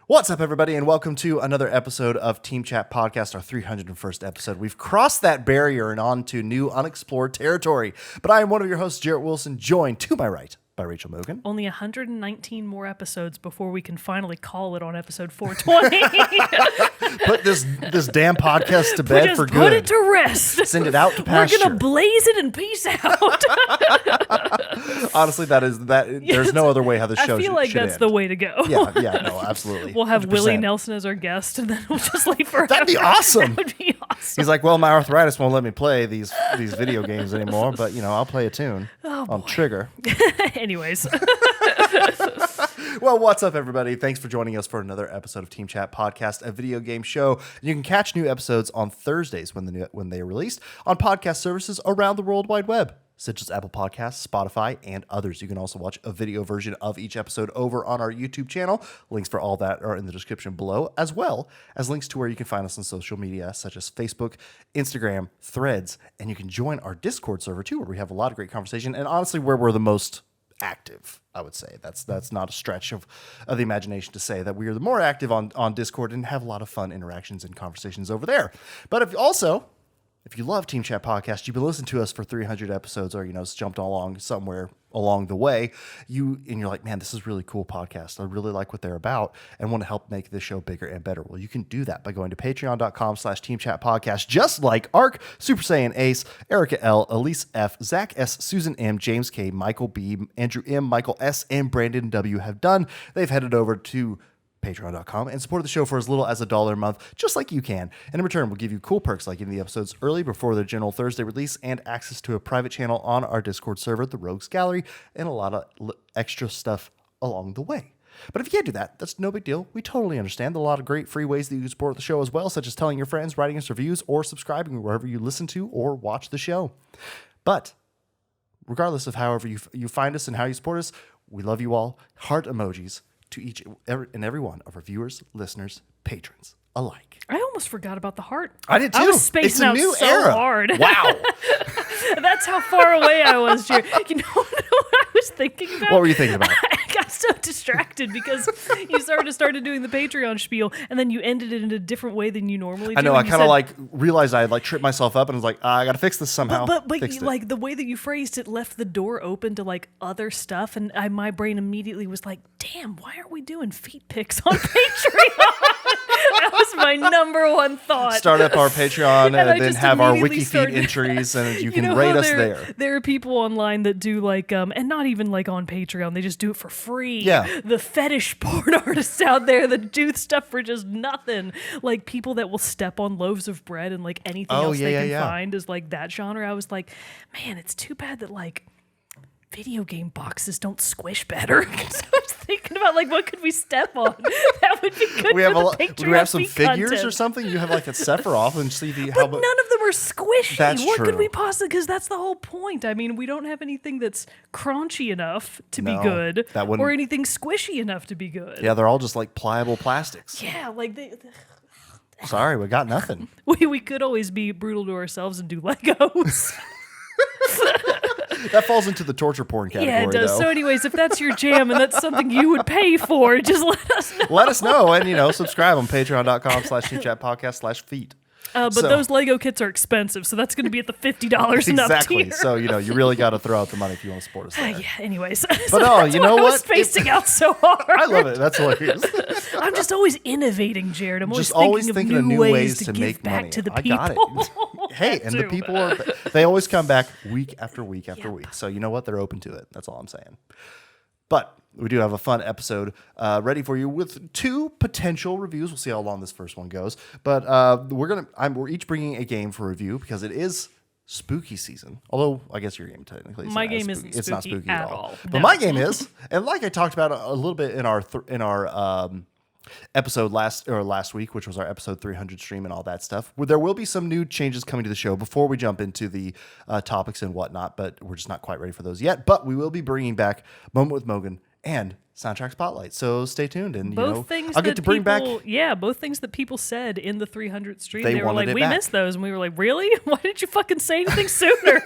What's up, everybody, and welcome to another episode of Team Chat Podcast, our 301st episode. We've crossed that barrier and on to new unexplored territory. But I am one of your hosts, Jerrett Wilson, joined to my right by Rachel Mogan. Only 119 more episodes before we can finally call it on episode 420. Put this damn podcast to bed for good. Put it to rest. Send it out to pasture. We're going to blaze it and peace out. Honestly, there's no other way how this show should I feel like that's end. The way to go. Yeah, no, absolutely. We'll have 100%. Willie Nelson as our guest, and then we'll just leave forever. That'd be awesome. That would be awesome. He's like, well, my arthritis won't let me play these video games anymore, but, I'll play a tune on Trigger. Anyways. Well, what's up, everybody? Thanks for joining us for another episode of Team Chat Podcast, a video game show. You can catch new episodes on Thursdays when they are released on podcast services around the World Wide Web, such as Apple Podcasts, Spotify, and others. You can also watch a video version of each episode over on our YouTube channel. Links for all that are in the description below, as well as links to where you can find us on social media, such as Facebook, Instagram, Threads, and you can join our Discord server, too, where we have a lot of great conversation, and honestly, where we're the most active, I would say. That's not a stretch of the imagination to say that we are the more active on Discord and have a lot of fun interactions and conversations over there. But if you love Team Chat Podcast, you've been listening to us for 300 episodes or, jumped along somewhere along the way, you're like, man, this is really cool podcast. I really like what they're about and want to help make this show bigger and better. Well, you can do that by going to patreon.com/teamchatpodcast, just like Ark, Super Saiyan Ace, Erica L, Elise F, Zach S, Susan M, James K, Michael B, Andrew M, Michael S, and Brandon W have done. They've headed over to patreon.com and support the show for as little as $1 a month, just like you can. And in return, we'll give you cool perks like getting the episodes early before their general Thursday release and access to a private channel on our Discord server, the Rogues Gallery, and a lot of extra stuff along the way. But if you can't do that, that's no big deal. We totally understand. There are a lot of great free ways that you can support the show as well, such as telling your friends, writing us reviews, or subscribing wherever you listen to or watch the show. But regardless of however you find us and how you support us, we love you all. Heart emojis to each and every one of our viewers, listeners, patrons alike. I almost forgot about the heart. I did too. I was spacing out new so era. hard. Wow. That's how far away I was, Jerry. You know what I was thinking about? What were you thinking about? I got so distracted because you started doing the Patreon spiel, and then you ended it in a different way than you normally do. I know. I kind of realized I had tripped myself up and was like, I got to fix this somehow. But the way that you phrased it left the door open to other stuff, and my brain immediately was like, damn, why aren't we doing feet pics on Patreon? That was my number one thought. Start up our Patreon and then have our wiki feed started, entries, and you can rate us there. There are people online that do and not even on Patreon, they just do it for free. Yeah. The fetish porn artists out there that do stuff for just nothing. Like people that will step on loaves of bread and anything else they can find is that genre. I was like, man, it's too bad that video game boxes don't squish better. Because I was thinking about what could we step on? That would be good. Do we have some figures content or something? You have a Sephiroth and see how. But none of them are squishy. That's what true. Could we possibly? Because that's the whole point. I mean, we don't have anything that's crunchy enough to be good, or anything squishy enough to be good. Yeah, they're all just pliable plastics. Yeah, Sorry, we got nothing. We could always be brutal to ourselves and do Legos. That falls into the torture porn category. Yeah, it does. Though. So anyways, if that's your jam and that's something you would pay for, just let us know. Let us know and, subscribe on patreon.com/teamchatpodcast/feet. But those Lego kits are expensive, so that's going to be at the $50 and up tier. Exactly. So, you really got to throw out the money if you want to support us there. Yeah, anyways. But you know what? I was spacing out so hard. I love it. That's hilarious. I'm just always innovating, Jared. I'm just always thinking of new ways to give back money. to the I people. got it. Hey, and the people they always come back week after week after week. So you know what? They're open to it. That's all I'm saying. But we do have a fun episode ready for you with 2 potential reviews. We'll see how long this first one goes. But we're each bringing a game for review because it is spooky season. Although I guess your game technically my game isn't spooky. It's not spooky at all. No. But my game is, and like I talked about a little bit in our episode last week, which was our episode 300 stream and all that stuff. There will be some new changes coming to the show before we jump into the topics and whatnot, but we're just not quite ready for those yet. But we will be bringing back Moment with Mogan and soundtrack spotlight. So stay tuned, and Both things I'll get to bring back. Yeah, both things that people said in the 300 stream. They They were wanted like, it we back. missed those, and we were like, really? Why didn't you fucking say anything sooner?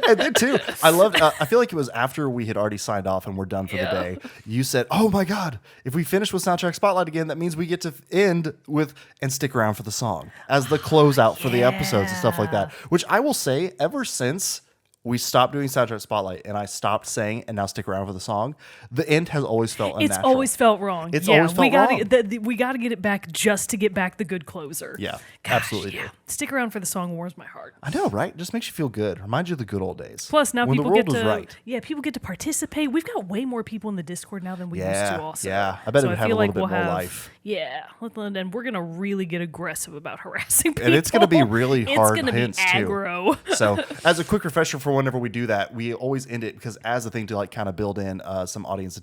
And then too, I loved. I feel like it was after we had already signed off and we're done for the day. You said, "Oh my god, if we finish with soundtrack spotlight again, that means we get to end with and stick around for the song as the closeout for the episodes and stuff like that." Which I will say, ever since we stopped doing soundtrack spotlight and I stopped saying and now stick around for the song, the end has always felt unnatural. It's always felt wrong. It's always felt wrong. We got to get it back just to get back the good closer. Yeah, Gosh, absolutely. yeah. Do. Stick around for the song warms my heart. I know, right? Just makes you feel good. Reminds you of the good old days. Plus, now when people the world get was to right. people get to participate. We've got way more people in the Discord now than we used to. Also, Yeah, I bet it would have a feel little bit we'll more have, life. Yeah, and we're gonna really get aggressive about harassing people. And it's going to be really hard It's gonna hints be aggro. too. So, as a quick refresher for whenever we do that, we always end it because as a thing to like kind of build in some audience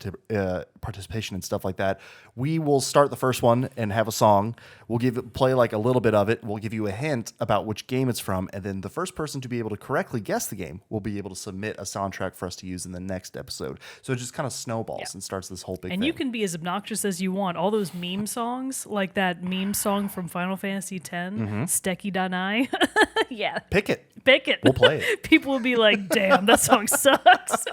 participation and stuff like that. We will start the first one and have a song. We'll play like a little bit of it. We'll give you a hint about which game it's from, and then the first person to be able to correctly guess the game will be able to submit a soundtrack for us to use in the next episode. So it just kind of snowballs and starts this whole big And thing. you can be as obnoxious as you want. All those meme songs, like that meme song from Final Fantasy X, Stecky Danai. Yeah. Pick it. Pick it. We'll play it. People will be like, damn, that song sucks.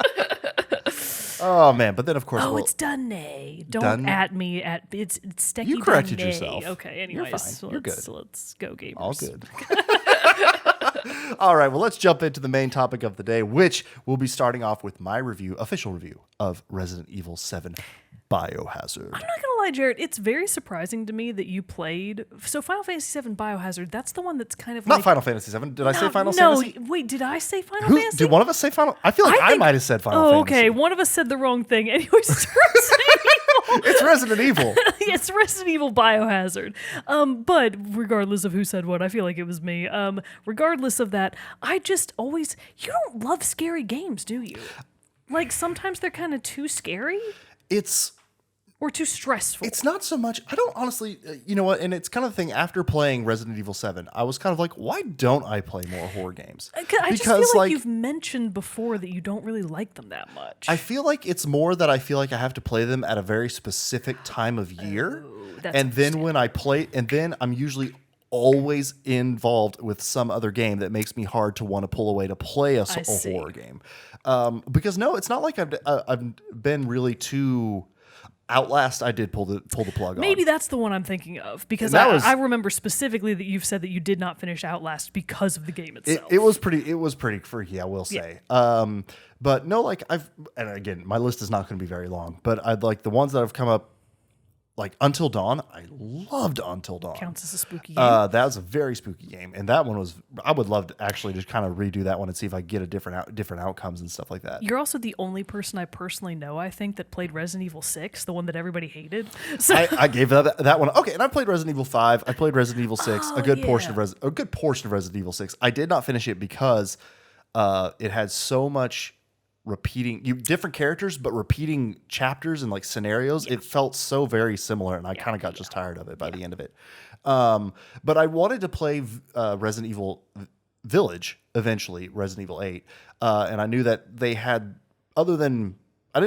Oh man! But then of course, It's Dunay. Don't Dun- at me at it's Stecky You corrected Dunay. yourself. Okay, You're anyways. fine. So You're let's, good. let's go gamers. All good. All right, well, let's jump into the main topic of the day, which will be starting off with my official review of Resident Evil VII Biohazard. I'm not gonna lie, Jerrett. It's very surprising to me that you played. So Final Fantasy VII Biohazard. That's the one that's kind of Not like Final Fantasy VII. Did I say Final no, Fantasy? wait. Did I say Final Who, Fantasy? did one of us say Final? I feel like I might have said Final Oh, Fantasy. okay. One of us said the wrong thing. Anyways, it's Resident Evil. It's Resident Evil. It's Resident Evil Biohazard. But regardless of who said what, I feel like it was me. Regardless of that, I just always, you don't love scary games, do you? Like sometimes they're kind of too scary or too stressful. It's not so much. I don't honestly, you know what? And it's kind of the thing. After playing Resident Evil 7, I was kind of like, why don't I play more horror games? I just feel like you've mentioned before that you don't really like them that much. I feel like it's more that I feel like I have to play them at a very specific time of year. And then when I play, and then I'm usually always involved with some other game that makes me hard to want to pull away to play a horror game. Because no, it's not like I've been really too. Outlast, I did pull the plug on. Maybe that's the one I'm thinking of because I remember specifically that you've said that you did not finish Outlast because of the game itself. It was pretty freaky, I will say. But no, like and again, my list is not going to be very long, but I'd like the ones that have come up. Like Until Dawn, I loved Until Dawn. Counts as a spooky game. That was a very spooky game, and that one was. I would love to actually just kind of redo that one and see if I get a different outcomes and stuff like that. You're also the only person I personally know, I think, that played Resident Evil 6, the one that everybody hated. So I gave that one. Okay, and I played Resident Evil 5. I played Resident Evil 6. A good portion of Resident Evil 6. I did not finish it because it had so much repeating different characters, but repeating chapters and like scenarios. It felt so very similar, and I kind of got just tired of it by the end of it. But I wanted to play Resident Evil Village eventually, Resident Evil 8, and I knew that they had I didn't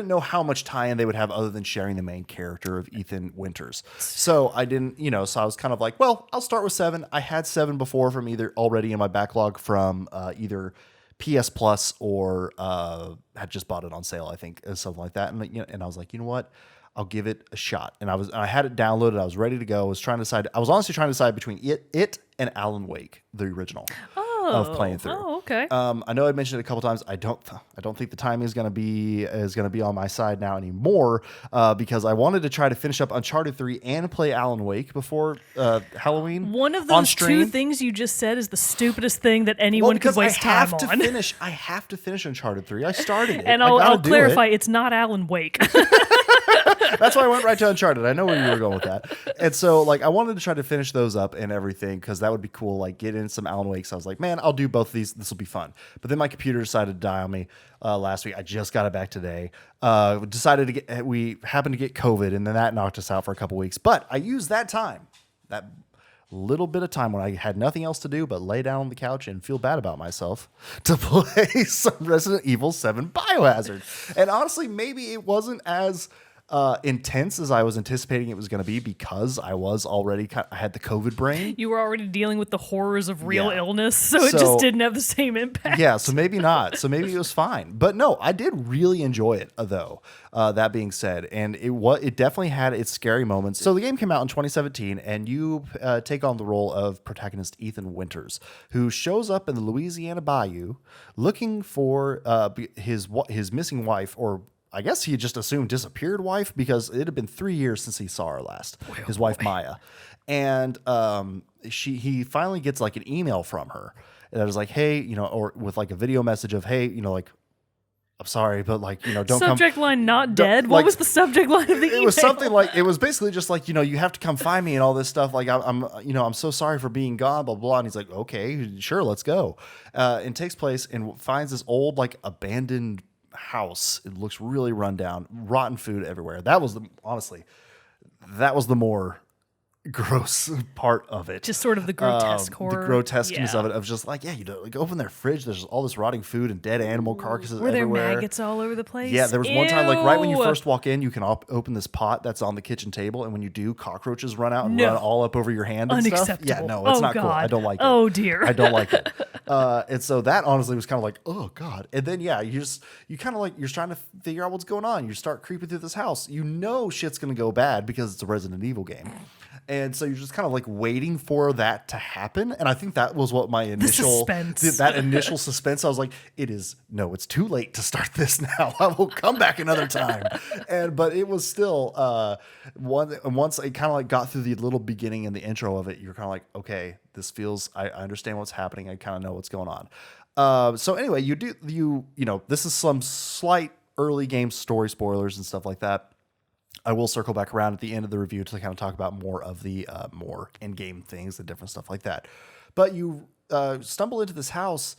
know how much tie-in they would have other than sharing the main character of Ethan Winters. So I didn't, so I was kind of like, well, I'll start with 7. I had 7 before from either already in my backlog from either PS Plus or had just bought it on sale, I think, or something like that. And I was like, you know what? I'll give it a shot. And I had it downloaded. I was ready to go. I was honestly trying to decide between it and Alan Wake, the original, of playing through. Oh, okay. I know I mentioned it a couple times. I don't think the timing is going to be on my side now anymore because I wanted to try to finish up Uncharted 3 and play Alan Wake before Halloween. One of those two things you just said is the stupidest thing that anyone could waste time on. I have to finish Uncharted 3. I started it. And I'll clarify, it's not Alan Wake. That's why I went right to Uncharted. I know where you were going with that. And so, like, I wanted to try to finish those up and everything because that would be cool. Like, get in some Alan Wake. So I was like, man, I'll do both of these. This will be fun. But then my computer decided to die on me last week. I just got it back today. We happened to get COVID, and then that knocked us out for a couple weeks. But I used that time, that little bit of time when I had nothing else to do but lay down on the couch and feel bad about myself to play some Resident Evil 7 Biohazard. And honestly, maybe it wasn't as intense as I was anticipating it was going to be because I was already I had the COVID brain. You were already dealing with the horrors of real illness, so it just didn't have the same impact. Yeah, so maybe not. So maybe it was fine. But no, I did really enjoy it, though. That being said, and it definitely had its scary moments. So the game came out in 2017, and you take on the role of protagonist Ethan Winters, who shows up in the Louisiana Bayou looking for his missing wife, or I guess he just assumed disappeared wife, because it had been 3 years since he saw her last. His wife Maya, and he finally gets like an email from her that was like, hey, or with like a video message of, hey, like, I'm sorry, but like, don't subject line not dead. What was the subject line of the email? It was something like, it was basically just like, you have to come find me and all this stuff. Like I'm so sorry for being gone, blah, blah. And he's like, okay, sure, let's go. And takes place and finds this old like abandoned house. It looks really run down, rotten food everywhere. That was the more gross part of it. Just sort of the grotesque horror. The grotesqueness of it, of just like, like open their fridge, there's all this rotting food and dead animal carcasses everywhere. Were there maggots all over the place? Yeah, there was one time, like right when you first walk in, you can open this pot that's on the kitchen table, and when you do, cockroaches run out and run all up over your hand and stuff. Yeah, no, it's not cool. I don't like it. Oh dear. I don't like it. And so that honestly was kind of like, oh God. And then you kind of like, you're trying to figure out what's going on. You start creeping through this house. Shit's gonna go bad because it's a Resident Evil game. And so you're just kind of like waiting for that to happen. And I think that was what my initial suspense. I was like, it's too late to start this now. I will come back another time. But it was still once I kind of like got through the little beginning and the intro of it, you're kind of like, okay, this feels, I understand what's happening. I kind of know what's going on. So anyway, this is some slight early game story spoilers and stuff like that. I will circle back around at the end of the review to kind of talk about more of the more in-game things and different stuff like that. But you stumble into this house,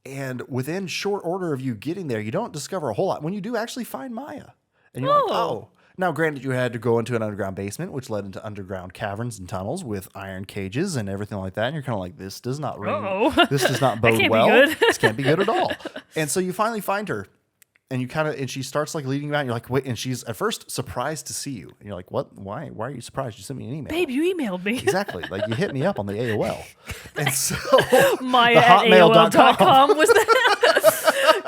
and within short order of you getting there, you don't discover a whole lot. When you do actually find Maya, and you're like, oh. Now, granted, you had to go into an underground basement, which led into underground caverns and tunnels with iron cages and everything like that. And you're kind of like, this does not this does not bode well. This can't be good at all. And so you finally find her. And she starts like leading you out. And you're like, wait, and she's at first surprised to see you. And you're like, what? Why are you surprised? You sent me an email. Babe, you emailed me. Exactly. Like you hit me up on the AOL. And so Maya at AOL.com was that?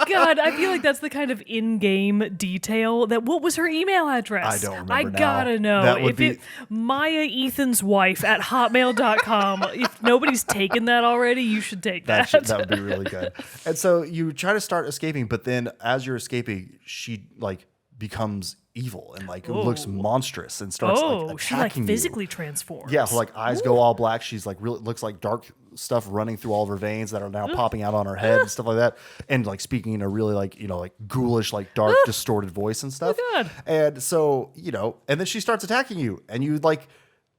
God, I feel like that's the kind of in-game detail that, what was her email address? I don't remember I gotta know. That would be Maya Ethan's wife at hotmail.com. If nobody's taken that already, you should take that. That would be really good. And so you try to start escaping, but then as you're escaping, she like becomes evil and like looks monstrous and starts like attacking she like physically transforms. Yeah, her like eyes go all black. She's like really looks like dark stuff running through all of her veins that are now popping out on her head and stuff like that, and like speaking in a really like like ghoulish, like dark, distorted voice and stuff. Oh God. And so and then she starts attacking you, and you like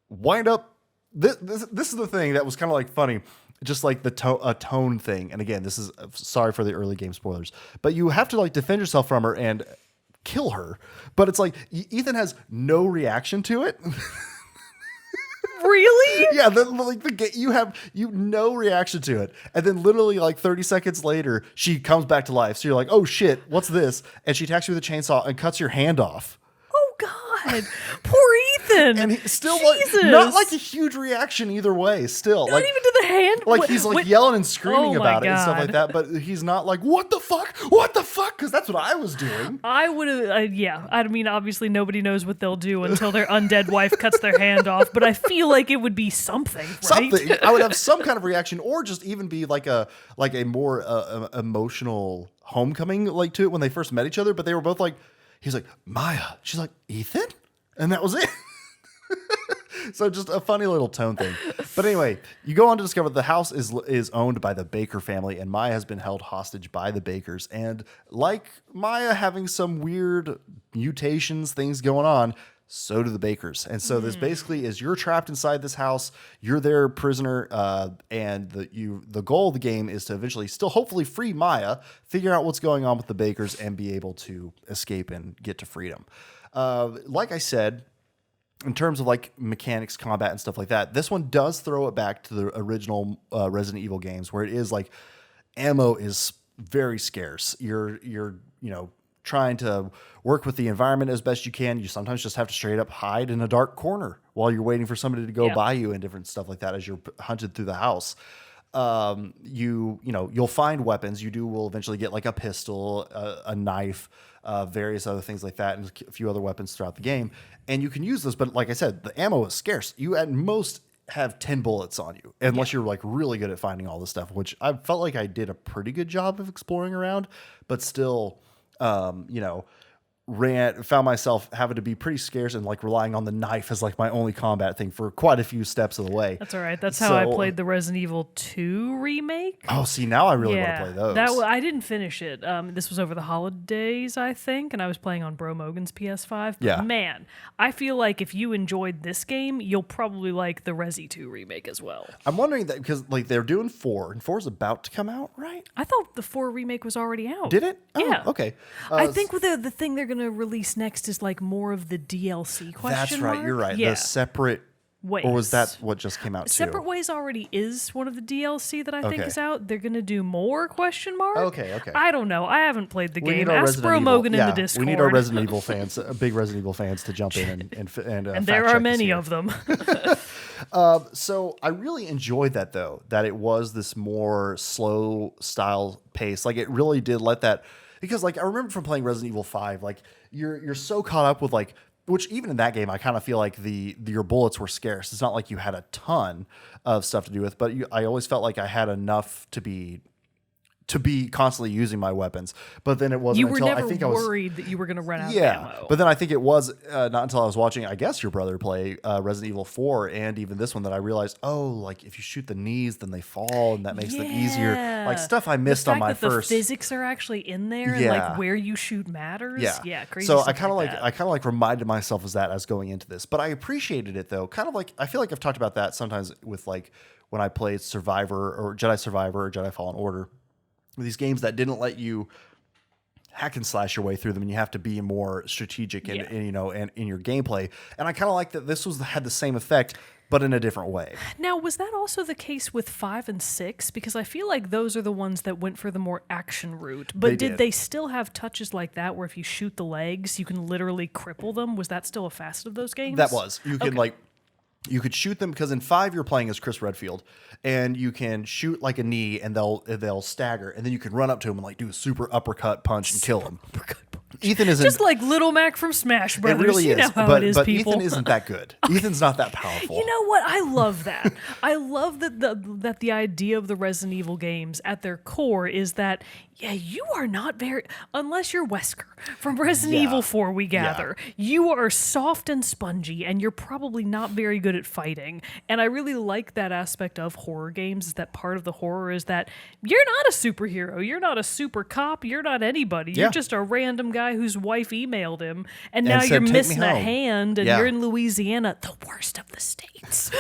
wind up. This is the thing that was kind of like funny. Just like a tone thing. And again, this is sorry for the early game spoilers, but you have to like defend yourself from her and kill her. But it's like Ethan has no reaction to it. Really? Yeah, you have no reaction to it. And then literally like 30 seconds later, she comes back to life. So you're like, oh shit, what's this? And she attacks you with a chainsaw and cuts your hand off. Oh God. Poor Ethan. And he still like not like a huge reaction either way. Still, not like even to the hand. Like he's like yelling and screaming about it and stuff like that. But he's not like, what the fuck? What the fuck? Because that's what I was doing. I would have. Yeah. I mean, obviously nobody knows what they'll do until their undead wife cuts their hand off. But I feel like it would be something. Right? Something. I would have some kind of reaction, or just even be like a more emotional homecoming like to it when they first met each other. But they were both like. He's like, Maya. She's like, Ethan? And that was it. So just a funny little tone thing. But anyway, you go on to discover the house is owned by the Baker family, and Maya has been held hostage by the Bakers. And like Maya having some weird mutations, things going on, so do the Bakers. And so this basically is you're trapped inside this house. You're their prisoner, and the goal of the game is to eventually still hopefully free Maya, figure out what's going on with the Bakers, and be able to escape and get to freedom. Like I said, in terms of like mechanics, combat, and stuff like that, this one does throw it back to the original Resident Evil games, where it is like ammo is very scarce. You're trying to work with the environment as best you can. You sometimes just have to straight up hide in a dark corner while you're waiting for somebody to go by you and different stuff like that as you're hunted through the house. You'll find weapons. Will eventually get like a pistol, a knife, various other things like that, and a few other weapons throughout the game. And you can use those, but like I said, the ammo is scarce. You at most have 10 bullets on you, unless you're like really good at finding all this stuff, which I felt like I did a pretty good job of exploring around, but still, found myself having to be pretty scarce and like relying on the knife as like my only combat thing for quite a few steps of the way. That's all right. That's how I played the Resident Evil 2 remake. Oh, see, now I really want to play those. I didn't finish it. This was over the holidays, I think, and I was playing on Bro Mogan's PS5. But man, I feel like if you enjoyed this game, you'll probably like the Resi 2 remake as well. I'm wondering that because like they're doing 4, and 4 is about to come out, right? I thought the 4 remake was already out. Did it? Oh, yeah. Okay. I think the thing they're going to release next is like more of the DLC question That's right. mark. You're right. Yeah. The separate Ways. Or was that what just came out too? Separate Ways already is one of the DLC that I think is out. They're going to do more question mark. Okay. I don't know. I haven't played the game. Ask Resident Bro Evil. Mogan in the Discord. We need our Resident Evil fans, big Resident Evil fans, to jump in and there are many of them. So I really enjoyed that though, that it was this more slow style pace. Like it really did let that, because like I remember from playing Resident Evil 5, like you're so caught up with like, which even in that game, I kind of feel like your bullets were scarce. It's not like you had a ton of stuff to do with, but I always felt like I had enough to be constantly using my weapons. But then it wasn't you were until never I think I was worried that you were going to run out of ammo. But then I think it was not until I was watching, I guess, your brother play Resident Evil 4 and even this one that I realized, like if you shoot the knees, then they fall, and that makes them easier. Like stuff I missed on my first. The physics are actually in there, and like where you shoot matters. Yeah, crazy. So I kind of reminded myself of that as going into this, but I appreciated it though. Kind of like I feel like I've talked about that sometimes with like when I played Survivor or Jedi Fallen Order. These games that didn't let you hack and slash your way through them, and you have to be more strategic and in your gameplay. And I kind of like that this had the same effect, but in a different way. Now, was that also the case with 5 and 6? Because I feel like those are the ones that went for the more action route. But did they still have touches like that where if you shoot the legs, you can literally cripple them? Was that still a facet of those games? That was. You could you could shoot them, because in 5 you're playing as Chris Redfield, and you can shoot like a knee and they'll stagger, and then you can run up to him and like do a super uppercut punch and kill him. Ethan isn't just like Little Mac from Smash Brothers. It really is, but people. Ethan isn't that good. Ethan's not that powerful. You know what? I love that. I love that the idea of the Resident Evil games at their core is that you are not very, unless you're Wesker from Resident Evil 4. We gather you are soft and spongy, and you're probably not very good at fighting. And I really like that aspect of horror games. Is that part of the horror is that you're not a superhero, you're not a super cop, you're not anybody. You're just a random guy whose wife emailed him, and now you're missing a hand, and you're in Louisiana, the worst of the states.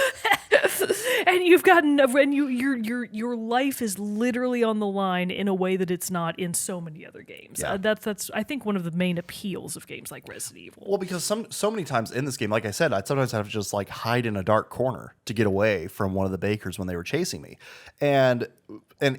And you've got your life is literally on the line in a way that it's not in so many other games. That's I think one of the main appeals of games like Resident Evil. Well, because so many times in this game, like I said, I'd sometimes have to just like hide in a dark corner to get away from one of the bakers when they were chasing me, and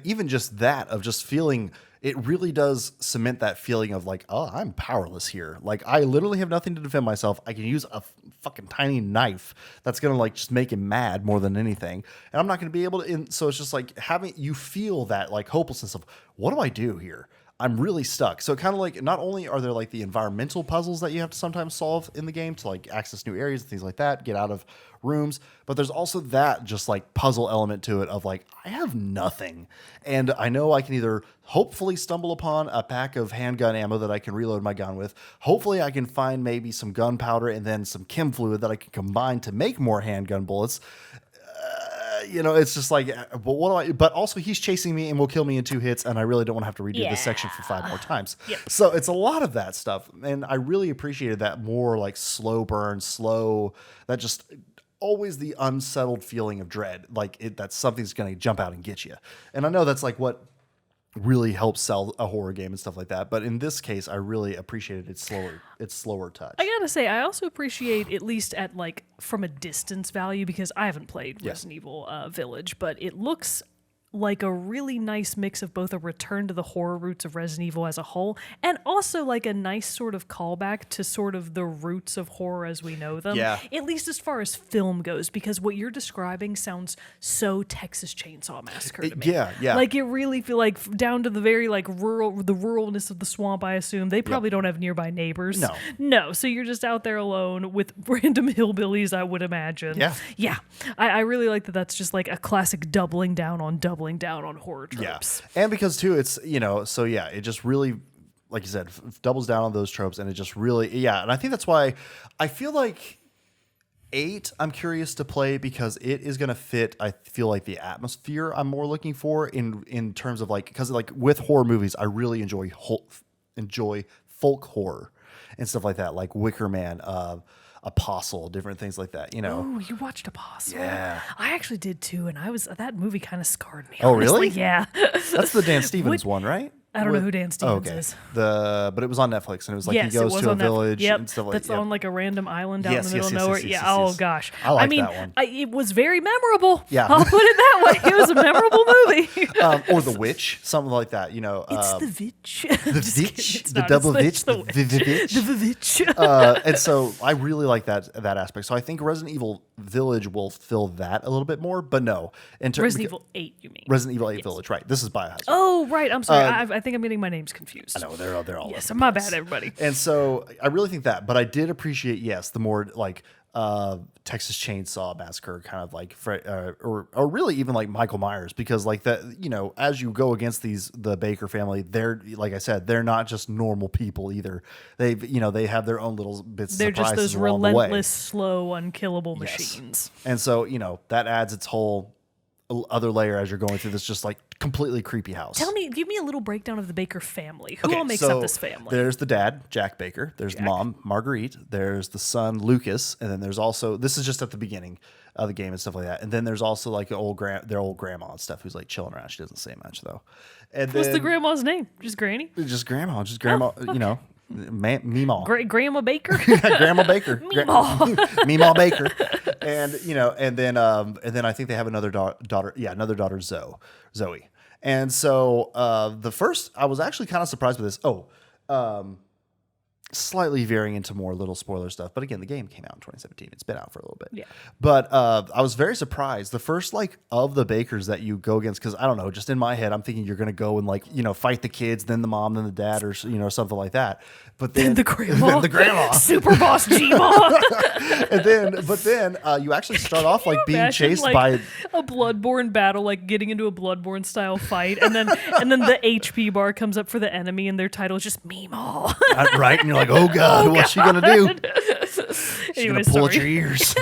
even just that of just feeling. It really does cement that feeling of like, I'm powerless here. Like I literally have nothing to defend myself. I can use a fucking tiny knife that's going to like just make him mad more than anything. And I'm not going to be able to, so it's just like you feel that like hopelessness of what do I do here? I'm really stuck. So kind of like, not only are there like the environmental puzzles that you have to sometimes solve in the game to like access new areas and things like that, get out of rooms, but there's also that just like puzzle element to it of like, I have nothing. And I know I can either hopefully stumble upon a pack of handgun ammo that I can reload my gun with. Hopefully I can find maybe some gunpowder and then some chem fluid that I can combine to make more handgun bullets. It's just like, but what do I? But also, he's chasing me and will kill me in 2 hits, and I really don't want to have to redo this section for 5 more times. So it's a lot of that stuff, and I really appreciated that more like slow burn, that just always the unsettled feeling of dread, like that something's going to jump out and get you. And I know that's like what really helps sell a horror game and stuff like that. But in this case, I really appreciated its slower touch. I gotta say, I also appreciate, at least at like from a distance value, because I haven't played Resident Evil Village, but it looks like a really nice mix of both a return to the horror roots of Resident Evil as a whole, and also like a nice sort of callback to sort of the roots of horror as we know them. Yeah. At least as far as film goes, because what you're describing sounds so Texas Chainsaw Massacre to me. Yeah. Like it really feel like down to the very like the ruralness of the swamp. I assume they probably don't have nearby neighbors. No. So you're just out there alone with random hillbillies, I would imagine. Yeah. I really like that. That's just like a classic doubling down on horror tropes. Yeah. And because too, it's, so yeah, it just really, like you said, doubles down on those tropes, and it just really, and I think that's why I feel like 8, I'm curious to play, because it is going to fit, I feel like, the atmosphere I'm more looking for in terms of like, because like with horror movies, I really enjoy folk horror and stuff like that, like Wicker Man, Apostle, different things like that, Oh, you watched Apostle? Yeah. I actually did too, and that movie kind of scarred me. Oh, honestly. really? Yeah. That's the Dan Stevens one, right? I don't know who Dan Stevens is. But it was on Netflix, and it was like yes, he goes to a village Yep. and stuff like that. That's on like a random island out in the middle of nowhere. Yes. Oh gosh. I like that one. It was very memorable. Yeah. I'll put it that way. It was a memorable movie. Or The Witch, something like that. It's the Vitch. The Vitch, the double Vitch, the Vitch. The Vitch. And so I really like that aspect. So I think Resident Evil Village will fill that a little bit more, but no. Resident Evil 8, you mean? Resident Evil 8 Village, right? This is Biohazard. Oh, right. I'm sorry. I think I'm getting my names confused. I know they're all. Yes, my bad, everybody. And so I really think that, but I did appreciate the more like Texas Chainsaw Massacre kind of like or really even like Michael Myers, because like that, as you go against the Baker family, they're, like I said, they're not just normal people either. They have their own little bits of surprises. They're just those along the way. relentless, slow, unkillable machines. And so that adds its whole other layer as you're going through this just like completely creepy house. Give me a little breakdown of the Baker family. Who all makes up this family? There's the dad, Jack Baker. There's the mom, Marguerite. There's the son, Lucas. And then there's also, this is just at the beginning of the game and stuff like that. And then there's also like their old grandma and stuff who's like chilling around. She doesn't say much though. And what's the grandma's name? Just Granny? Just grandma. Okay. Meemaw. Grandma Baker? Grandma Baker. Meemaw. Meemaw Baker. And and then I think they have another daughter. Yeah, another daughter, Zoe. And so I was actually kind of surprised by this. Slightly veering into more little spoiler stuff, but again, the game came out in 2017. It's been out for a little bit. Yeah. But I was very surprised. The first of the Bakers that you go against, because I don't know, just in my head, I'm thinking you're going to go and fight the kids, then the mom, then the dad, or something like that. But then the grandma, then the grandma, super boss G-Ma. but then you actually start off like being chased by a Bloodborne battle, like getting into a Bloodborne style fight, and then the HP bar comes up for the enemy, and their title is just Meemaw. Right, and you're like, oh god, what's she gonna do? She's gonna pull at your ears.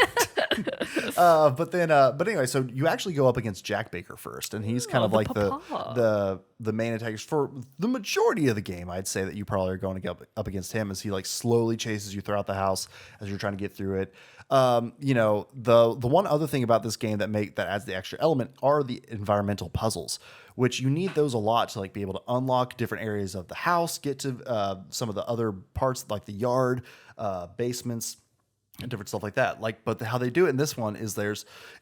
But anyway, so you actually go up against Jack Baker first, and he's kind of like the main antagonist for the majority of the game. I'd say that you probably are going to get up against him as he like slowly chases you throughout the house as you're trying to get through it. The one other thing about this game that adds the extra element are the environmental puzzles, which you need those a lot to like be able to unlock different areas of the house, get to some of the other parts like the yard, basements, and different stuff like that. But how they do it in this one is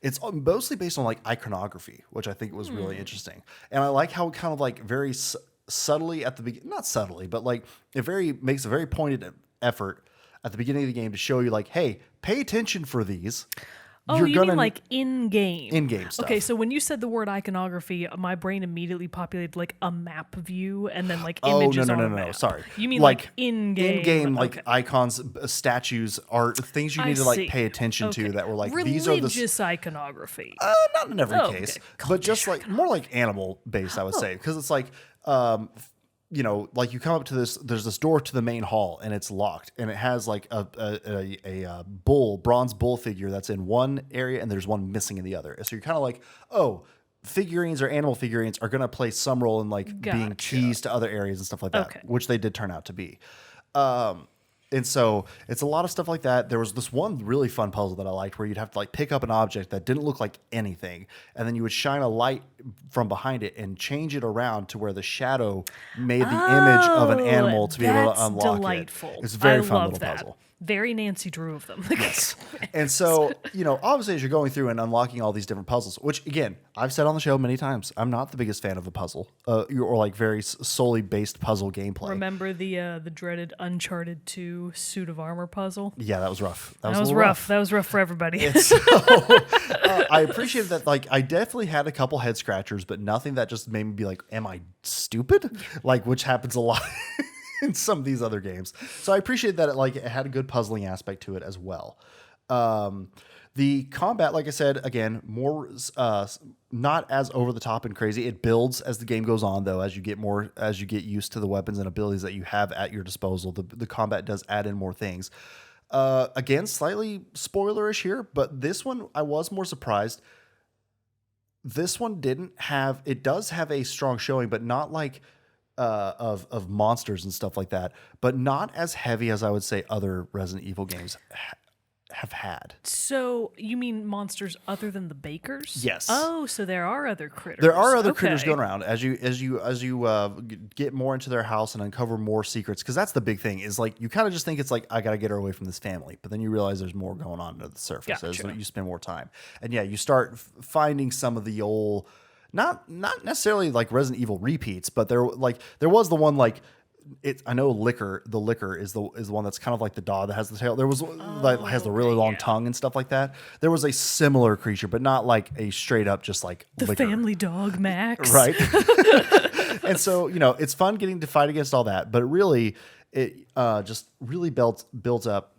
it's mostly based on like iconography, which I think was really interesting. And I like how it kind of like very subtly at the beginning, not subtly, but like makes a very pointed effort at the beginning of the game to show you like, hey, pay attention for these. Oh, you mean like in-game? In-game stuff. Okay, so when you said the word iconography, my brain immediately populated like a map view and then like images on a map. No, sorry. You mean like in-game? In-game, like icons, statues, art, things you need to like pay attention to that were like, these are the... Religious iconography. Not in every case, but just like more like animal-based, I would say. Because it's like... like you come up to this, there's this door to the main hall and it's locked and it has like a bronze bull figure that's in one area and there's one missing in the other. So you're kind of like, oh, figurines or animal figurines are going to play some role in like being keys to other areas and stuff like that, which they did turn out to be. And so it's a lot of stuff like that. There was this one really fun puzzle that I liked where you'd have to like pick up an object that didn't look like anything. And then you would shine a light from behind it and change it around to where the shadow made the image of an animal to be able to unlock delightful. it. It's a very I fun love little that. puzzle. Very Nancy Drew of them. Yes. And so, obviously as you're going through and unlocking all these different puzzles, which again, I've said on the show many times, I'm not the biggest fan of a puzzle or like very solely based puzzle gameplay. Remember the dreaded Uncharted 2 suit of armor puzzle? Yeah, that was rough. That was rough. That was rough for everybody. So, I appreciate that. Like, I definitely had a couple head scratchers, but nothing that just made me be like, am I stupid? Like, which happens a lot in some of these other games. So I appreciate that it had a good puzzling aspect to it as well. The combat, like I said, again, more not as over the top and crazy. It builds as the game goes on, though, as you get used to the weapons and abilities that you have at your disposal. The combat does add in more things. Again, slightly spoilerish here, but this one I was more surprised. This one does have a strong showing, but not like of monsters and stuff like that, but not as heavy as I would say other Resident Evil games have had. So you mean monsters other than the bakers? Yes. Oh, so there are other critters. There are other critters going around as you get more into their house and uncover more secrets. Because that's the big thing is like you kind of just think it's like I gotta get her away from this family, but then you realize there's more going on under the surface as you spend more time. And yeah, you start finding some of the old, not necessarily like Resident Evil repeats, but there was the one like. I know the liquor is the one that's kind of like the dog that has the tail. There was that has the really long tongue and stuff like that. There was a similar creature, but not like a straight up just like the liquor. Family dog Max, right? And so it's fun getting to fight against all that, but it just really builds up.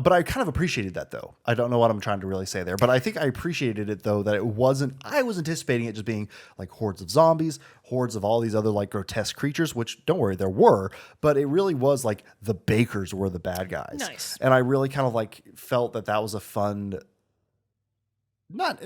But I kind of appreciated that, though. I don't know what I'm trying to really say there, but I think I appreciated it, though, that I was anticipating it just being like hordes of zombies, hordes of all these other like grotesque creatures, which don't worry, there were, but it really was like the bakers were the bad guys. Nice. And I really kind of like felt that was a fun, not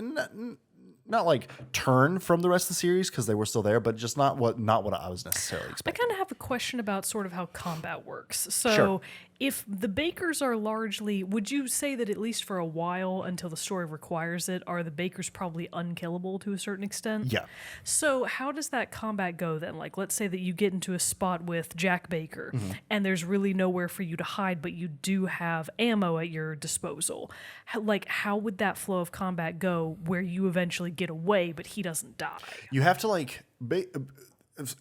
like turn from the rest of the series because they were still there, but just not what I was necessarily expecting. I kind of have a question about sort of how combat works. So Sure. If the bakers are largely, would you say that at least for a while until the story requires it, are the bakers probably unkillable to a certain extent? Yeah. So how does that combat go then? Like, let's say that you get into a spot with Jack Baker and there's really nowhere for you to hide, but you do have ammo at your disposal. How would that flow of combat go where you eventually get away, but he doesn't die? You have to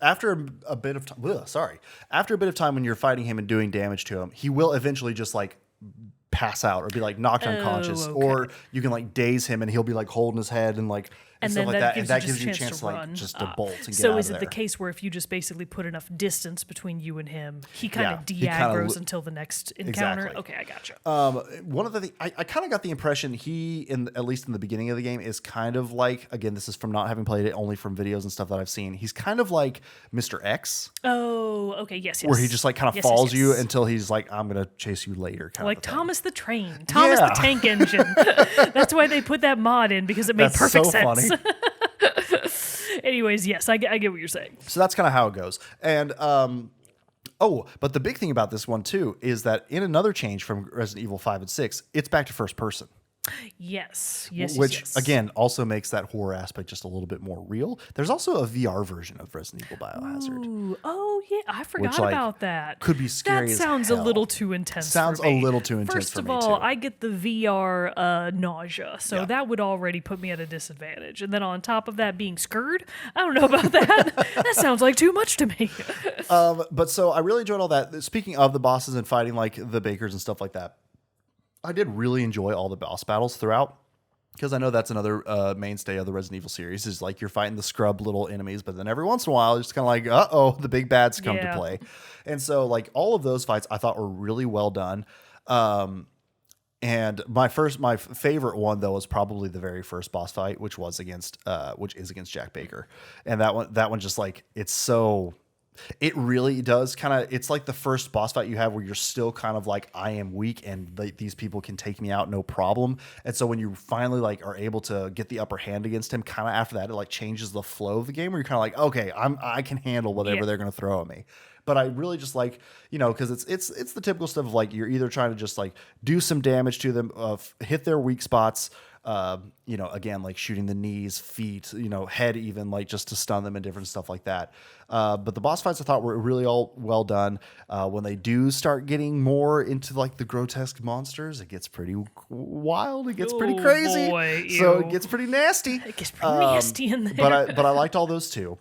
after a bit of time when you're fighting him and doing damage to him, he will eventually just like pass out or be like knocked unconscious, or you can like daze him and he'll be like holding his head and like and stuff like that, and that gives you a chance to like just to bolt and get out of there. So is it the case where if you just basically put enough distance between you and him, he kind of de-aggroes until the next encounter? Exactly. Okay, I gotcha. One of the things I kind of got the impression at least in the beginning of the game, is kind of like, again, this is from not having played it, only from videos and stuff that I've seen. He's kind of like Mr. X. Oh, okay, yes. Where he just like kind of follows you until he's like, I'm gonna chase you later. Like Thomas the Train, Thomas the Tank Engine. That's why they put that mod in, because it made perfect sense. Funny. Anyways, yes, I get what you're saying. So that's kind of how it goes. And but the big thing about this one too is that in another change from Resident Evil 5 and 6, it's back to first person. Yes. Which again also makes that horror aspect just a little bit more real. There's also a VR version of Resident Evil Biohazard. Ooh, oh yeah, I forgot about that. Could be scary. That as sounds hell. A little too intense. Sounds for me. a little too intense First for me of all, too. I get the VR nausea, so that would already put me at a disadvantage. And then on top of that, being scared, I don't know about that. That sounds like too much to me. But so I really enjoyed all that. Speaking of the bosses and fighting like the bakers and stuff like that, I did really enjoy all the boss battles throughout. Because I know that's another mainstay of the Resident Evil series, is like you're fighting the scrub little enemies, but then every once in a while, it's kind of like, the big bads come to play. And so like all of those fights I thought were really well done. And my favorite one though was probably the very first boss fight, which is against Jack Baker. And that one just like, it really does it's like the first boss fight you have where you're still kind of like, I am weak and these people can take me out no problem. And so when you finally like are able to get the upper hand against him, kind of after that, it like changes the flow of the game where you're kind of like, okay, I can handle whatever they're going to throw at me. But I really just like, because it's the typical stuff of like, you're either trying to just like do some damage to them, hit their weak spots, again, like shooting the knees, feet, head even, like just to stun them and different stuff like that. But the boss fights I thought were really all well done. When they do start getting more into like the grotesque monsters, it gets pretty wild. It gets pretty crazy. Boy, so it gets pretty nasty. It gets pretty nasty in there. But I liked all those too.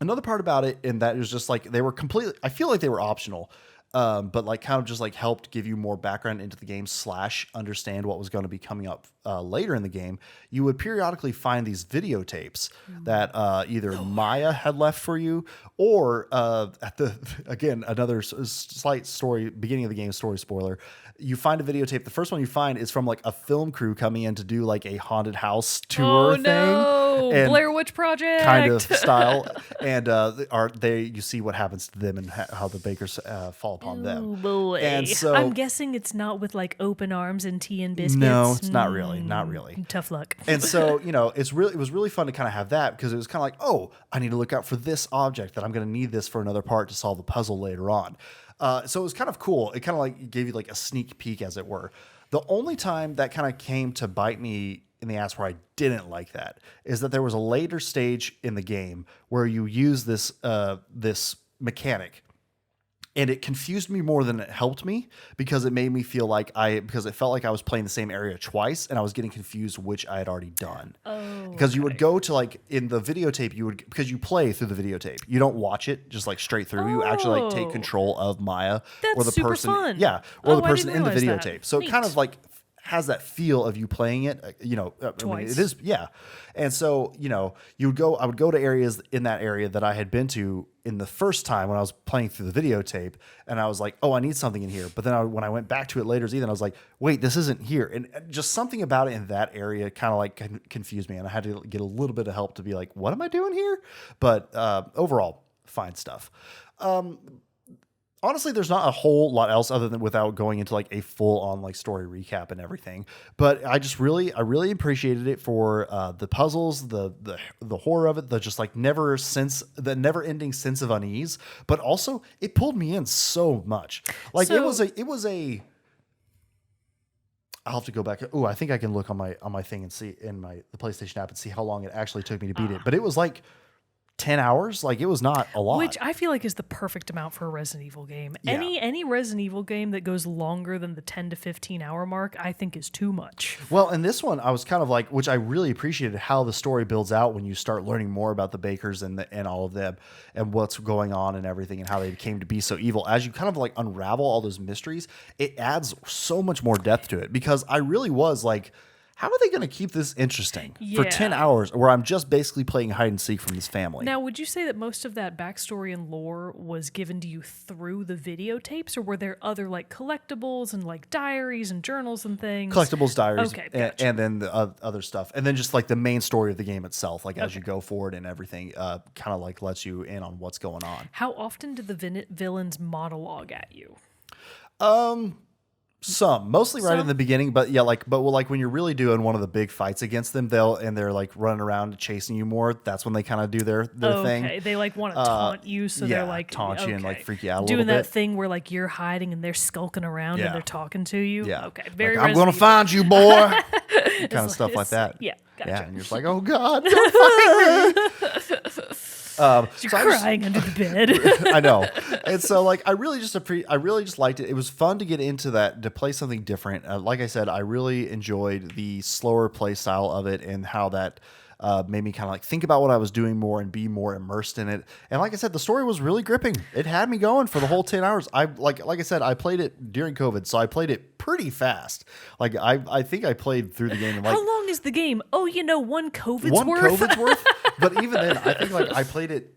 Another part about it, and that is just like they were completely, I feel like they were optional. But like kind of just like helped give you more background into the game / understand what was going to be coming up later in the game. You would periodically find these videotapes that either Maya had left for you, or another slight story, beginning of the game story spoiler. You find a videotape. The first one you find is from like a film crew coming in to do like a haunted house tour thing. And Blair Witch Project kind of style. And you see what happens to them and how the Bakers fall upon them. Boy. And so I'm guessing it's not with like open arms and tea and biscuits. No, it's not really. Not really. Tough luck. And so, it was really fun to kind of have that, because it was kind of like, oh, I need to look out for this object that I'm going to need this for another part to solve the puzzle later on. So it was kind of cool. It kind of like gave you like a sneak peek, as it were. The only time that kind of came to bite me in the ass where I didn't like that is that there was a later stage in the game where you use this mechanic, and it confused me more than it helped me, because it made me feel like because it felt like I was playing the same area twice, and I was getting confused which I had already done. Because you would go to like in the videotape, because you play through the videotape, you don't watch it just like straight through. You actually like take control of Maya or the super person, fun. or the I person didn't in the realize videotape. that. So Neat. it kind of like has that feel of you playing it, Twice. it is, yeah. And so, I would go to areas in that area that I had been to in the first time when I was playing through the videotape, and I was like, oh, I need something in here. But then when I went back to it later, I was like, wait, this isn't here. And just something about it in that area kind of like confused me, and I had to get a little bit of help to be like, what am I doing here? But overall, fine stuff. Honestly, there's not a whole lot else other than without going into like a full on like story recap and everything. But I really appreciated it for the puzzles, the horror of it, the just like never ending sense of unease. But also, it pulled me in so much. Like it was a. I'll have to go back. Oh, I think I can look on my thing and see in the PlayStation app and see how long it actually took me to beat it. But it was like 10 hours. Like, it was not a lot. Which I feel like is the perfect amount for a Resident Evil game. Yeah. Any Resident Evil game that goes longer than the 10 to 15 hour mark, I think is too much. Well, in this one, I was kind of like, which I really appreciated how the story builds out when you start learning more about the Bakers and all of them and what's going on and everything and how they came to be so evil. As you kind of like unravel all those mysteries, it adds so much more depth to it, because I really was like, how are they going to keep this interesting for 10 hours where I'm just basically playing hide and seek from this family? Now, would you say that most of that backstory and lore was given to you through the videotapes, or were there other like collectibles and like diaries and journals and things? Collectibles, diaries, okay, gotcha. and then the other stuff. And then just like the main story of the game itself, like as you go forward and everything, kind of like lets you in on what's going on. How often did the villains monologue at you? Mostly right in the beginning, but yeah, when you're really doing one of the big fights against them, they're like running around chasing you more. That's when they kind of do their thing. Okay, they like want to taunt you, so they're like taunt you and like freak you out a doing little bit. that thing where like you're hiding and they're skulking around and they're talking to you. Yeah, okay, very. Like, I'm gonna find you, boy. Kind of stuff like that. Yeah, gotcha. Yeah, and you're just like, oh god, don't find me. You're crying under the bed. I know. And so like I really just liked it. It was fun to get into that, to play something different. Like I said, I really enjoyed the slower play style of it and how that made me kind of like think about what I was doing more and be more immersed in it. And like I said, the story was really gripping. It had me going for the whole 10 hours. Like I said, I played it during COVID, so I played it pretty fast. Like I think I played through the game in like, how long is the game? Oh, one COVID's worth. But even then, I think like I played it.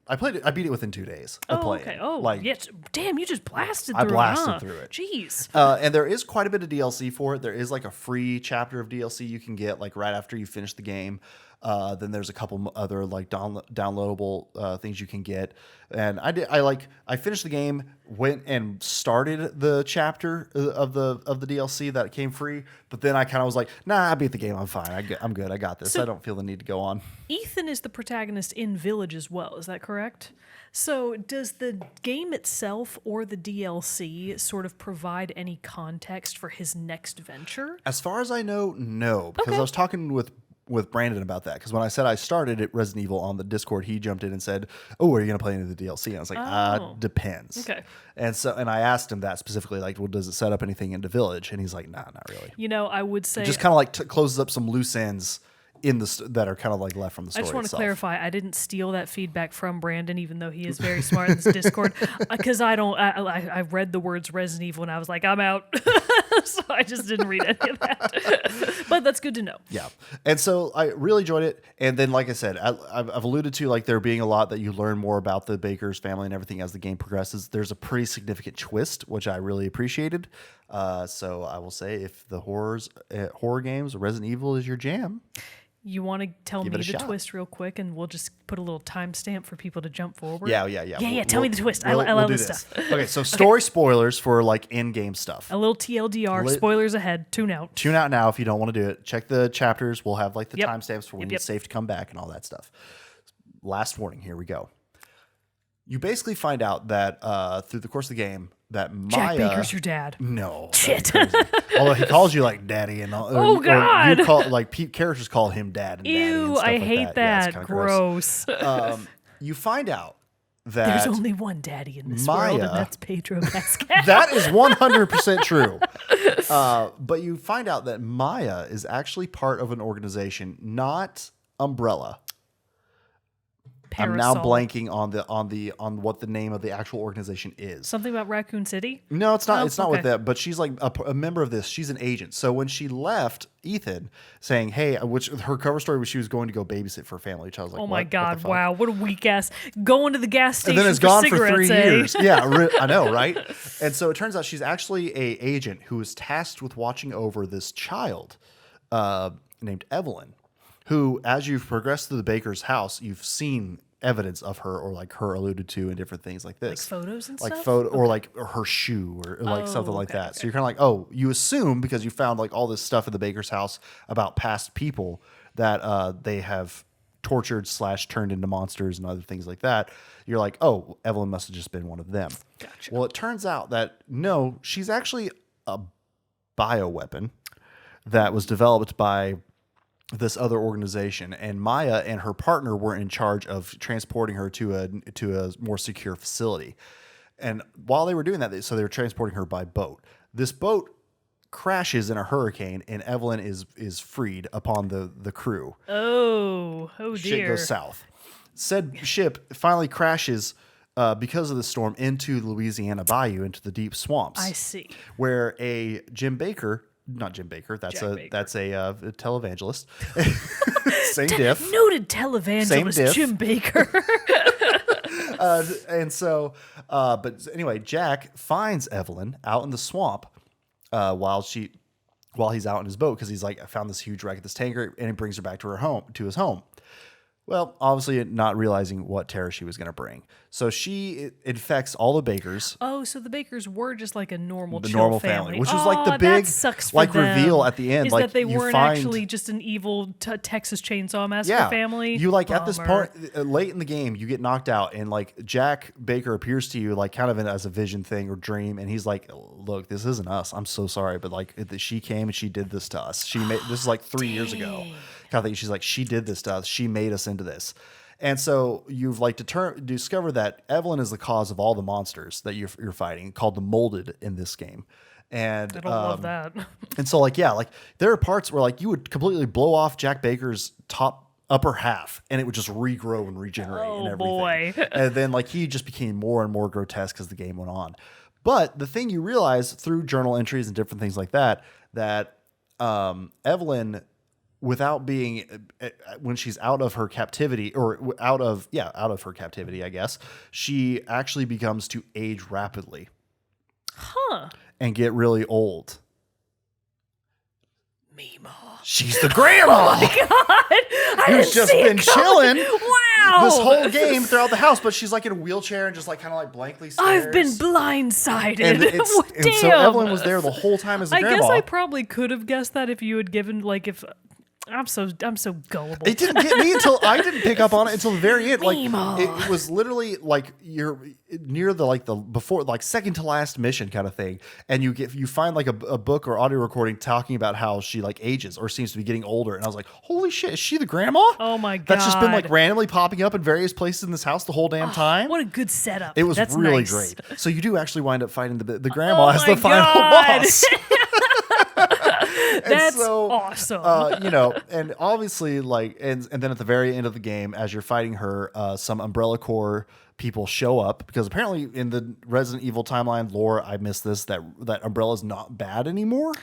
I beat it within 2 days of playing. Okay. Oh, like, yes. Damn, you just blasted through I it. blasted through it. Jeez. And there is quite a bit of DLC for it. There is like a free chapter of DLC you can get like right after you finish the game. Then there's a couple other like downloadable things you can get. And I finished the game, went and started the chapter of the DLC that came free. But then I kind of was like, nah, I beat the game. I'm fine. I'm good. I got this. So I don't feel the need to go on. Ethan is the protagonist in Village as well. Is that correct? So does the game itself or the DLC sort of provide any context for his next venture? As far as I know, no. Because Okay. I was talking with Brandon about that. Because when I said I started at Resident Evil on the Discord, he jumped in and said, "Oh, are you going to play any of the DLC?" And I was like, depends. Okay. And I asked him that specifically, like, well, does it set up anything into Village? And he's like, nah, not really. You know, I would say... It just kind of like closes up some loose ends in that are kind of like left from the story I just want to itself. clarify, I didn't steal that feedback from Brandon, even though he is very smart in this Discord, because I read the words Resident Evil and I was like, I'm out. So I just didn't read any of that. But that's good to know. Yeah. And so I really enjoyed it. And then, like I said, I've alluded to like there being a lot that you learn more about the Baker's family and everything as the game progresses. There's a pretty significant twist, which I really appreciated. So I will say if the horror games, Resident Evil is your jam. You want to tell me the shot. twist real quick, and we'll just put a little timestamp for people to jump forward? Yeah. Tell me the twist. I We'll love do this stuff. Okay, so story spoilers for like in-game stuff. A little TLDR, spoilers ahead, tune out. Tune out now if you don't want to do it. Check the chapters. We'll have like the Yep. timestamps for when it's safe to come back and all that stuff. Last warning. Here we go. You basically find out that through the course of the game that Maya... Jack Baker's your dad. No. Shit. Although he calls you like daddy and all. Oh, God. Characters call him dad and daddy and Ew, stuff I like hate that. Yeah, it's that. kinda gross. You find out that... There's only one daddy in this world, and Maya- that's Pedro Pascal. That is 100% true. But you find out that Maya is actually part of an organization, not Umbrella. I'm now Parasol. blanking on what the name of the actual organization is. Something about Raccoon City? No, it's not. Oh, It's not with okay. that. But she's like a member of this. She's an agent. So when she left Ethan, saying, "Hey," which her cover story was she was going to go babysit for a family. Which I was like, Oh my what? God! What the fuck? Wow, what a weak ass going to the gas station And then it's for gone for cigarettes, 3 eh? years. Yeah, I know, right? And so it turns out she's actually a agent who is tasked with watching over this child named Evelyn, who, as you've progressed through the Baker's house, you've seen evidence of her or like her alluded to in different things like this. Like photos and like stuff? or like her shoe or like something like okay, that. So you're kind of like, oh, you assume because you found like all this stuff in the Baker's house about past people that they have tortured / turned into monsters and other things like that. You're like, oh, Evelyn must have just been one of them. Gotcha. Well, it turns out that no, she's actually a bioweapon that was developed by this other organization, and Maya and her partner were in charge of transporting her to a more secure facility. And while they were doing that, they were transporting her by boat. This boat crashes in a hurricane, and Evelyn is freed upon the crew. Oh dear. Shit goes south. Said ship finally crashes because of the storm into the Louisiana Bayou, into the deep swamps. I see. Where a not Jim Baker. That's Jack Baker. that's a televangelist. Same diff. Noted televangelist diff. Jim Baker. And so, but anyway, Jack finds Evelyn out in the swamp while he's out in his boat because he's like, I found this huge wreck at this tanker, and he brings her back to his home. Well, obviously not realizing what terror she was going to bring. So she infects all the Bakers. Oh, so the Bakers were just like a normal, chill normal family, which was like the that big sucks for like them. reveal at the end. Is like that they you weren't find, actually just an evil Texas Chainsaw Massacre family? You like at this Bummer. point late in the game, you get knocked out, and like Jack Baker appears to you like kind of as a vision thing or dream, and he's like, "Look, this isn't us. I'm so sorry, but like she came and she did this to us. She made this is like 3 years ago. Kind of thing. She's like, she did this to us. She made us into this." And so you've like discovered that Evelyn is the cause of all the monsters that you're fighting, called the Molded in this game. And I don't love that. and so like there are parts where like you would completely blow off Jack Baker's upper half, and it would just regrow and regenerate and everything. Boy. And then like he just became more and more grotesque as the game went on. But the thing you realize through journal entries and different things like that Evelyn, without being when she's out of her captivity or out of her captivity, I guess, she actually becomes to age rapidly. Huh. And get really old. Mima. She's the grandma. Oh my God. Who's just been chilling Wow. this whole game throughout the house, but she's like in a wheelchair and just like kind of like blankly stares. I've been blindsided. And, Damn. and so Evelyn was there the whole time as the grandma. I guess I probably could have guessed that if you had given if I'm so gullible. It didn't get me until I didn't pick up on it until the very end. Like Mima. it was literally like you're near the before second to last mission kind of thing, and you find like a book or audio recording talking about how she like ages or seems to be getting older, and I was like, holy shit, is she the grandma? Oh my God. That's just been like randomly popping up in various places in this house the whole damn time. What a good setup. It was That's really nice. great. So you do actually wind up fighting the grandma as my the final God. boss. That's awesome. And obviously, and then at the very end of the game, as you're fighting her, some Umbrella Corps people show up because apparently in the Resident Evil timeline lore, I missed this that Umbrella's not bad anymore.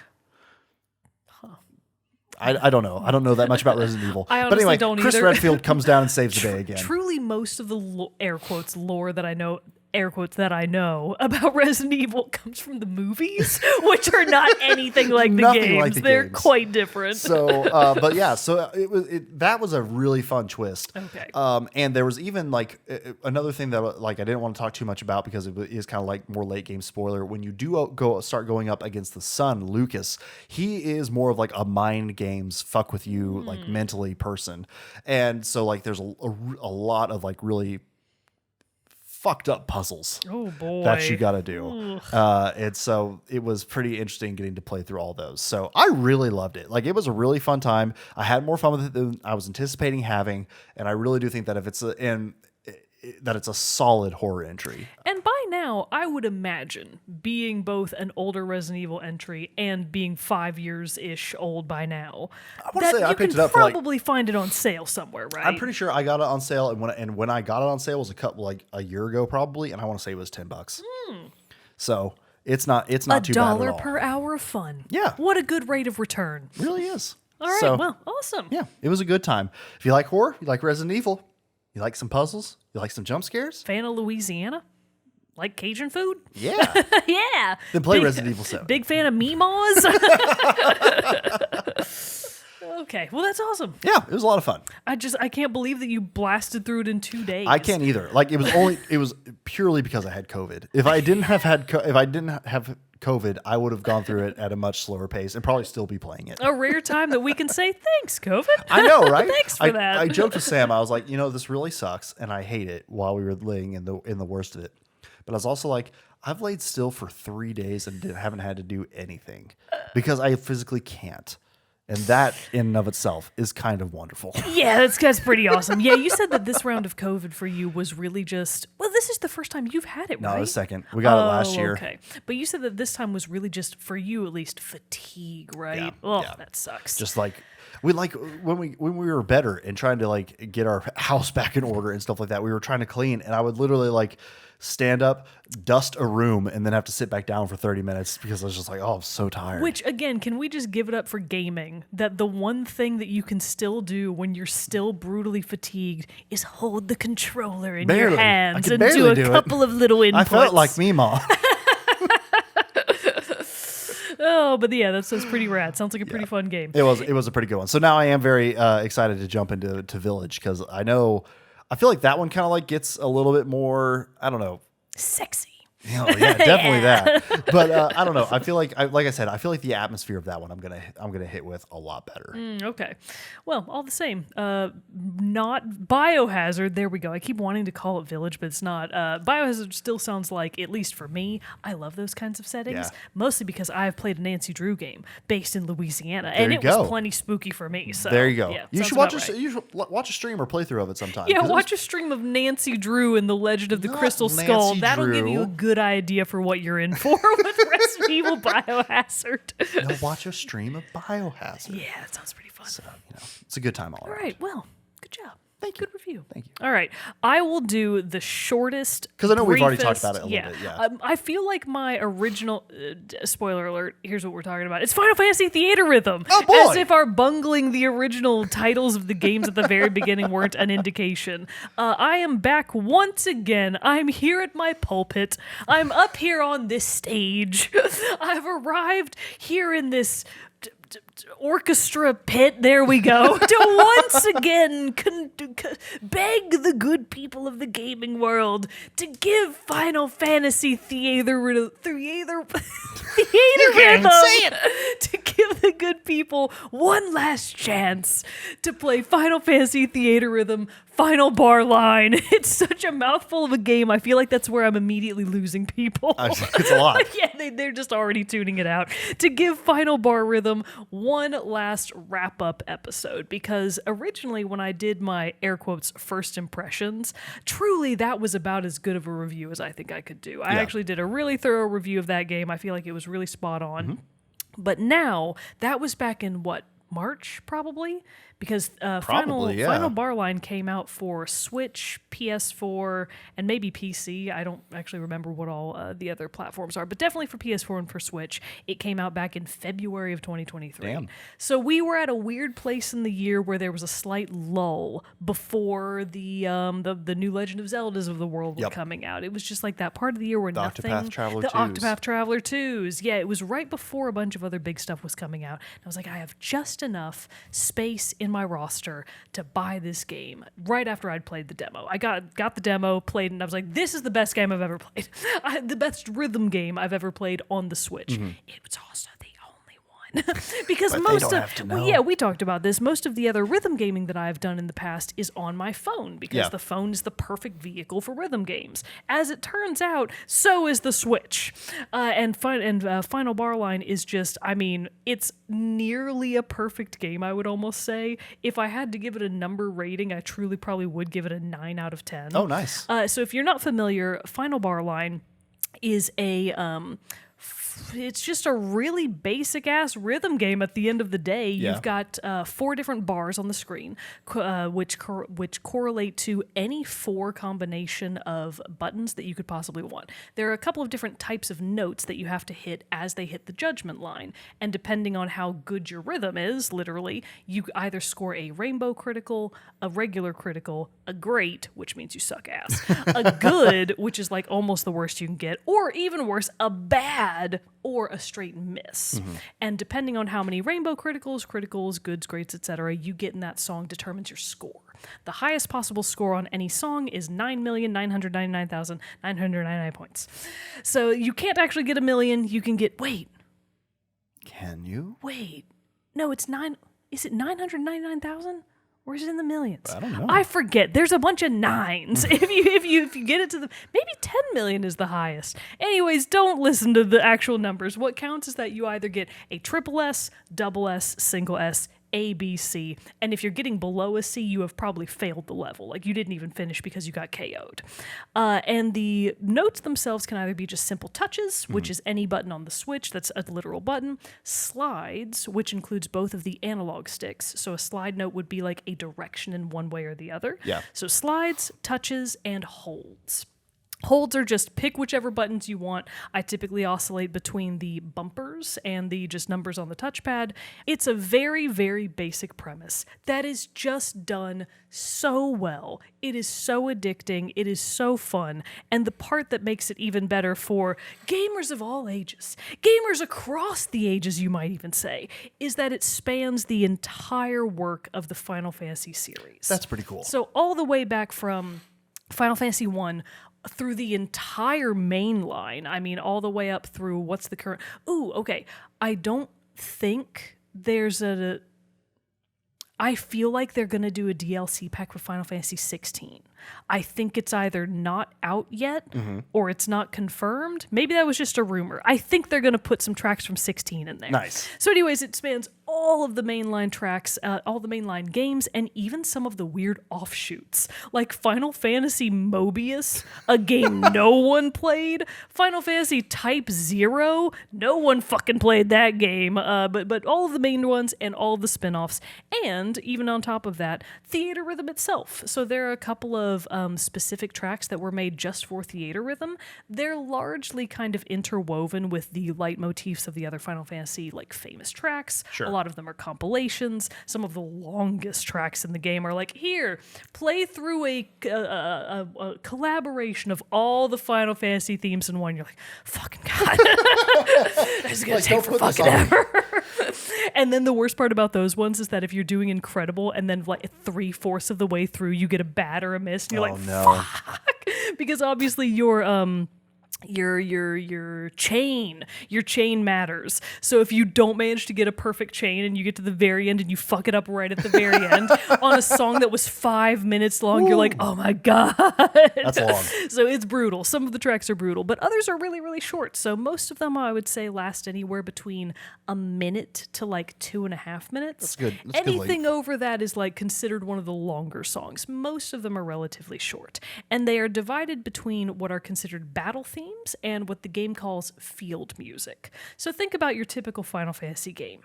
I don't know. I don't know that much about Resident Evil. I honestly but anyway, don't Chris either. Redfield comes down and saves the day again. Truly, most of the air quotes lore that I know. Air quotes that I know about Resident Evil comes from the movies, which are not anything like the Nothing games. like the They're games. quite different. So, but yeah, so that was a really fun twist. Okay. And there was even another thing that I didn't want to talk too much about because it is kind of like more late game spoiler. When you do start going up against the son, Lucas, he is more of like a mind games fuck with you mentally person, and so there's a lot of really fucked up puzzles that you got to do. And so it was pretty interesting getting to play through all those. So I really loved it. It was a really fun time. I had more fun with it than I was anticipating having. And I really do think that if it's a solid horror entry. And by now, I would imagine being both an older Resident Evil entry and being 5 years-ish old by now, I want to say I picked it up probably find it on sale somewhere, right? I'm pretty sure I got it on sale, and when I got it on sale was a year ago probably, and I want to say it was $10. So it's not too bad at all. $1 per hour of fun. Yeah. What a good rate of return. It really is. All right, well, awesome. Yeah, it was a good time. If you like horror, you like Resident Evil, you like some puzzles, you like some jump scares. Fan of Louisiana? Like Cajun food? Yeah. Yeah. Then play Resident Evil 7. Big fan of Meemaws? Okay, well, that's awesome. Yeah, it was a lot of fun. I can't believe that you blasted through it in 2 days. I can't either. It was purely because I had COVID. If I didn't have COVID, I would have gone through it at a much slower pace and probably still be playing it. A rare time that we can say thanks, COVID. I know, right? Thanks for that. I joked with Sam. I was like, this really sucks, and I hate it while we were laying in the worst of it. But I was also like, I've laid still for 3 days and haven't had to do anything because I physically can't. And that in and of itself is kind of wonderful. Yeah, that's pretty awesome. Yeah, you said that this round of COVID for you was really just, this is the first time you've had it, right? No, the second. We got it last year. Okay. But you said that this time was really just, for you at least, fatigue, right? Yeah, Oh, yeah. that sucks. Just when we were better and trying to get our house back in order and stuff like that, we were trying to clean, and I would literally stand up, dust a room, and then have to sit back down for 30 minutes because I was just I'm so tired. Which, again, can we just give it up for gaming? That the one thing that you can still do when you're still brutally fatigued is hold the controller in your hands and do a couple of little inputs. I felt like Mima. Oh, but yeah, that's pretty rad. Sounds like a pretty fun game. It was a pretty good one. So now I am very excited to jump into Village because I feel like that one kind of gets a little bit more, I don't know. Sexy. Oh, yeah, definitely that. But I don't know. I feel like I said, I feel like the atmosphere of that one I'm gonna hit with a lot better. Okay. Well, all the same. Not Biohazard. There we go. I keep wanting to call it Village, but it's not. Biohazard still sounds like, at least for me, I love those kinds of settings. Yeah. Mostly because I've played a Nancy Drew game based in Louisiana, There and you it go. was plenty spooky for me. So There you go. Yeah, You should watch a stream or playthrough of it sometime. Yeah, watch a stream of Nancy Drew and the Legend of the Not Crystal Nancy Skull. That'll give Drew. you a good idea for what you're in for with Resident Evil Biohazard. No, watch a stream of Biohazard. Yeah, that sounds pretty fun. So, it's a good time all All around. right, well, good job. Thank you. Good review. Thank you. All right, I will do the shortest. 'Cause I know we've already briefest- talked about it a little bit, yeah. I feel like my original spoiler alert. Here's what we're talking about. It's Final Fantasy Theaterythm. Oh, boy. As if our bungling the original titles of the games at the very beginning weren't an indication. I am back once again. I'm here at my pulpit. I'm up here on this stage. I've arrived here in this orchestra pit, there we go, to once again beg the good people of the gaming world to give Final Fantasy Theaterythm to give the good people one last chance to play Final Fantasy Theaterythm Final Bar Line. It's such a mouthful of a game. I feel like that's where I'm immediately losing people. It's a lot. Yeah, they're just already tuning it out. To give Final Bar Rhythm one last wrap-up episode, because originally when I did my, air quotes, first impressions, truly that was about as good of a review as I think I could do. I actually did a really thorough review of that game. I feel like it was really spot on. Mm-hmm. But now, that was back in what, March, probably? Because Final Bar Line came out for Switch, PS4, and maybe PC. I don't actually remember what all the other platforms are, but definitely for PS4 and for Switch. It came out back in February of 2023. Damn. So we were at a weird place in the year where there was a slight lull before the new Legend of Zeldas of the world were coming out. It was just like that part of the year where the Octopath Traveler 2s. Octopath Traveler 2s. Yeah, it was right before a bunch of other big stuff was coming out. And I was like, I have just enough space in my roster to buy this game right after I'd played the demo. I got the demo, played, and I was like, this is the best game I've ever played. The best rhythm game I've ever played on the Switch. Mm-hmm. It was also the only one. Because we talked about this. Most of the other rhythm gaming that I've done in the past is on my phone, because the phone is the perfect vehicle for rhythm games. As it turns out, so is the Switch. And Final Bar Line is just, I mean, it's nearly a perfect game, I would almost say. If I had to give it a number rating, I truly probably would give it a 9 out of 10. Oh, nice. So if you're not familiar, Final Bar Line is it's just a really basic ass rhythm game at the end of the day. You've got 4 different bars on the screen, which correlate to any 4 combination of buttons that you could possibly want. There are a couple of different types of notes that you have to hit as they hit the judgment line. And depending on how good your rhythm is, literally, you either score a rainbow critical, a regular critical, a great, which means you suck ass, a good, which is like almost the worst you can get, or even worse, a bad, or a straight miss. Mm-hmm. And depending on how many rainbow criticals, goods, greats, etc. you get in that song determines your score. The highest possible score on any song is 9,999,999 points. So you can't actually get 1 million. You can get, Can you? No, it's 9. Is it 999,000? Or is it in the millions? I don't know. I forget. There's a bunch of 9s. if you get it to maybe 10 million is the highest. Anyways, don't listen to the actual numbers. What counts is that you either get a triple S, double S, single S, A, B, C. And if you're getting below a C, you have probably failed the level. Like, you didn't even finish because you got KO'd. And the notes themselves can either be just simple touches, which is any button on the Switch that's a literal button, slides, which includes both of the analog sticks. So a slide note would be like a direction in one way or the other. Yeah. So slides, touches, and holds. Holds are just pick whichever buttons you want. I typically oscillate between the bumpers and the just numbers on the touchpad. It's a very, very basic premise that is just done so well. It is so addicting. It is so fun. And the part that makes it even better for gamers of all ages, gamers across the ages, you might even say, is that it spans the entire work of the Final Fantasy series. That's pretty cool. So all the way back from Final Fantasy 1 through the entire main line. I mean, all the way up through what's the current... Ooh, okay. I don't think there's I feel like they're going to do a DLC pack for Final Fantasy 16. I think it's either not out yet or it's not confirmed. Maybe that was just a rumor. I think they're going to put some tracks from 16 in there. Nice. So anyways, it spans all of the mainline tracks, all the mainline games, and even some of the weird offshoots, like Final Fantasy Mobius, a game no one played. Final Fantasy Type 0, no one fucking played that game. But all of the main ones and all of the spin-offs. And even on top of that, Theaterythm itself. So there are a couple of specific tracks that were made just for Theaterythm. They're largely kind of interwoven with the leitmotifs of the other Final Fantasy, like famous tracks. Sure. A lot of them are compilations. Some of the longest tracks in the game are like, here, play through a collaboration of all the Final Fantasy themes in one. You're like, fucking God. This is going to take for fucking ever. And then the worst part about those ones is that if you're doing incredible and then like 3/4 of the way through you get a bad or a miss, and you're like, no. fuck. Because obviously your chain matters. So if you don't manage to get a perfect chain and you get to the very end and you fuck it up right at the very end on a song that was 5 minutes long, you're like, oh my God. That's long. So it's brutal. Some of the tracks are brutal, but others are really, really short. So most of them I would say last anywhere between a minute to like 2.5 minutes. That's good. That's Anything good over that is like considered one of the longer songs. Most of them are relatively short. And they are divided between what are considered battle themes and what the game calls field music. So think about your typical Final Fantasy game.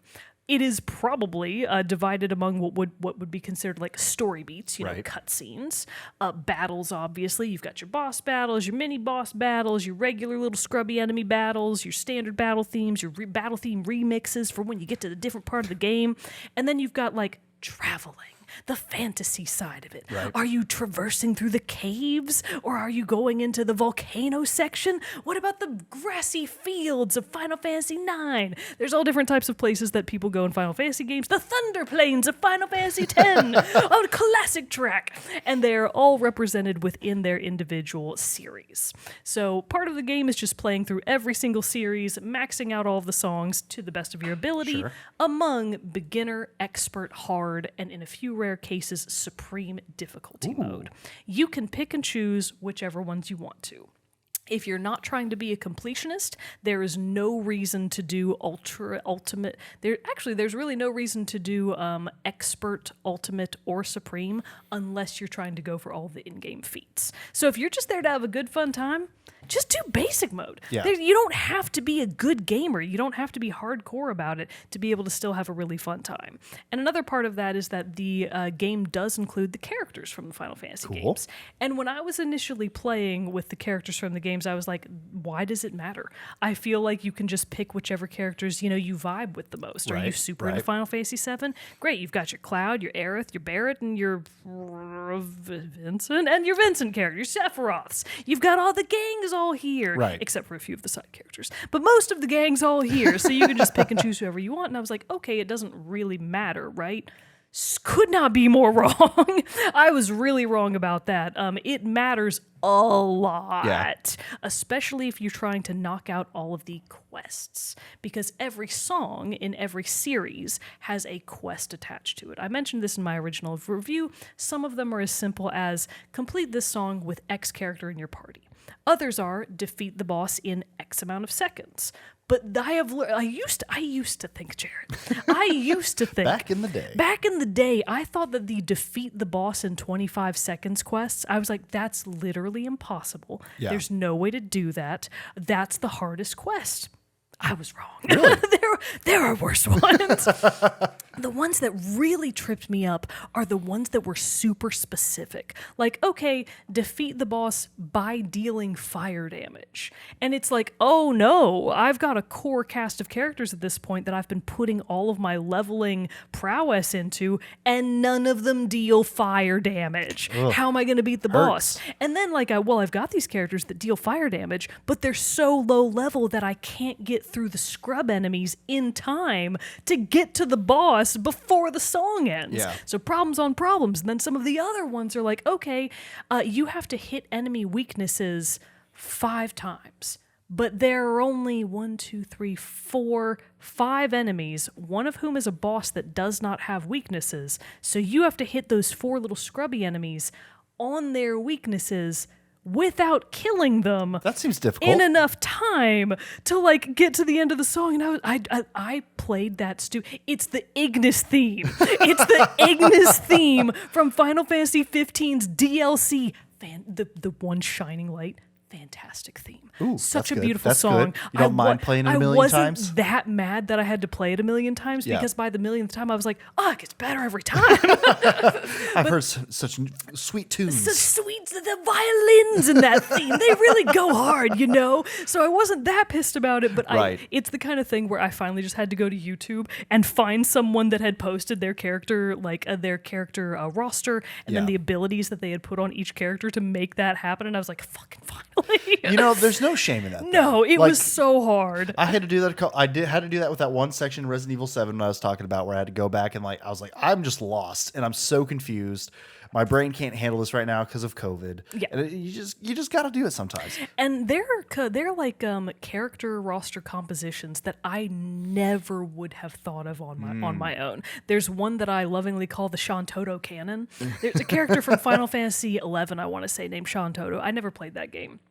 It is probably divided among what would be considered like story beats, you know, right. cutscenes, battles. Obviously, you've got your boss battles, your mini boss battles, your regular little scrubby enemy battles, your standard battle themes, your battle theme remixes for when you get to the different part of the game, and then you've got like traveling. The fantasy side of it. Right. Are you traversing through the caves or are you going into the volcano section? What about the grassy fields of Final Fantasy IX? There's all different types of places that people go in Final Fantasy games. The Thunder Plains of Final Fantasy X, a classic track. And they're all represented within their individual series. So part of the game is just playing through every single series, maxing out all of the songs to the best of your ability among beginner, expert, hard, and in a few rare cases, supreme difficulty mode. You can pick and choose whichever ones you want to. If you're not trying to be a completionist, there is no reason to do ultimate. There's really no reason to do expert, ultimate, or supreme unless you're trying to go for all the in-game feats. So if you're just there to have a good fun time, just do basic mode. Yeah. You don't have to be a good gamer. You don't have to be hardcore about it to be able to still have a really fun time. And another part of that is that the game does include the characters from the Final Fantasy games. And when I was initially playing with the characters from the games, I was like, why does it matter? I feel like you can just pick whichever characters, you vibe with the most. Are you super into Final Fantasy VII? Great, you've got your Cloud, your Aerith, your Barrett, and your Vincent, and your Vincent character, your Sephiroths. You've got all the gangs all here, except for a few of the side characters. But most of the gang's all here, so you can just pick and choose whoever you want. And I was like, okay, it doesn't really matter, right? Could not be more wrong. I was really wrong about that. It matters a lot, especially if you're trying to knock out all of the quests, because every song in every series has a quest attached to it. I mentioned this in my original review. Some of them are as simple as complete this song with X character in your party. Others are defeat the boss in X amount of seconds. But I used to think, Jerrett. I used to think Back in the day, I thought that the defeat the boss in 25 seconds quests, I was like, that's literally impossible. Yeah. There's no way to do that. That's the hardest quest. I was wrong. Really? there are worse ones. The ones that really tripped me up are the ones that were super specific. Like, okay, defeat the boss by dealing fire damage. And it's like, oh no, I've got a core cast of characters at this point that I've been putting all of my leveling prowess into, and none of them deal fire damage. Ugh. How am I going to beat the boss? And then I've got these characters that deal fire damage, but they're so low level that I can't get through the scrub enemies in time to get to the boss before the song ends. Yeah. So problems on problems. And then some of the other ones are like, okay, you have to hit enemy weaknesses 5 times. But there are only 5 enemies, one of whom is a boss that does not have weaknesses. So you have to hit those 4 little scrubby enemies on their weaknesses without killing them. That seems difficult. In enough time to get to the end of the song, and I played that It's the Ignis theme. It's the Ignis theme from Final Fantasy XV's DLC. The one shining light. Fantastic theme. Ooh, such a good. beautiful That's song. Good. You don't mind playing it a million times? I wasn't that mad that I had to play it a million times because by the millionth time I was like, it gets better every time. I've heard such sweet tunes. So sweet, the violins in that theme, they really go hard, So I wasn't that pissed about it, but it's the kind of thing where I finally just had to go to YouTube and find someone that had posted their character, roster, and then the abilities that they had put on each character to make that happen. And I was like, fucking fine. Exactly. There's no shame in that. No, it was so hard. I had to do that. Had to do that with that one section in Resident Evil 7 when I was talking about, where I had to go back and I was like, I'm just lost and I'm so confused. My brain can't handle this right now because of COVID. Yeah. And you just got to do it sometimes. And they're like character roster compositions that I never would have thought of on my own. There's one that I lovingly call the Sean Toto canon. There's a character from Final Fantasy XI, I want to say, named Sean Toto. I never played that game.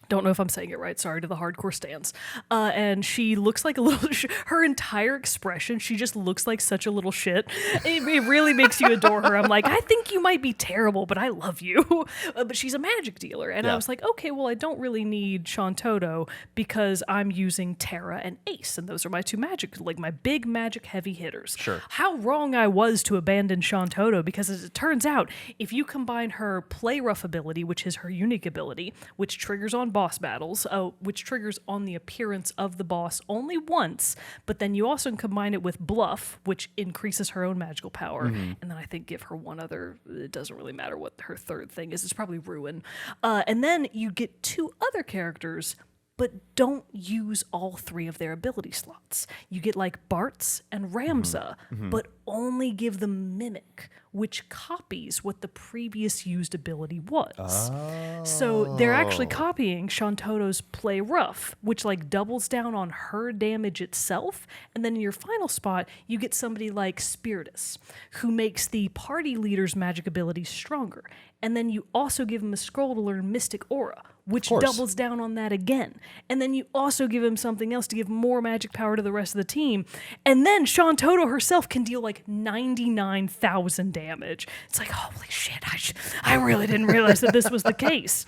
Don't know if I'm saying it right. Sorry to the hardcore stans. And she looks like a little. Her entire expression, she just looks like such a little shit. It really makes you adore her. I'm like, I think you might be terrible, but I love you. But she's a magic dealer, and I was like, okay, well, I don't really need Sean Toto because I'm using Terra and Ace, and those are my two magic, like my big magic heavy hitters. Sure. How wrong I was to abandon Sean Toto, because as it turns out, if you combine her play rough ability, which is her unique ability, which triggers on boss battles, which triggers on the appearance of the boss only once, but then you also combine it with bluff, which increases her own magical power, and then I think give her one other, it doesn't really matter what her third thing is, it's probably ruin. And then you get two other characters, but don't use all three of their ability slots. You get like Bartz and Ramza, but only give them Mimic, which copies what the previous used ability was. So they're actually copying Sean Toto's Play Rough, which like doubles down on her damage itself. And then in your final spot, you get somebody like Spiritus, who makes the party leader's magic abilities stronger. And then you also give him a scroll to learn Mystic Aura, which doubles down on that again. And then you also give him something else to give more magic power to the rest of the team. And then Sean Toto herself can deal like 99,000 damage. It's like, holy shit, I really didn't realize that this was the case.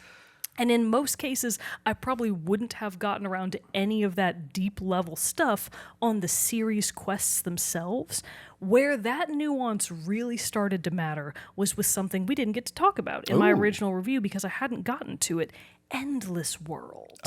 And in most cases, I probably wouldn't have gotten around to any of that deep level stuff on the series quests themselves. Where that nuance really started to matter was with something we didn't get to talk about in my original review because I hadn't gotten to it. Endless World.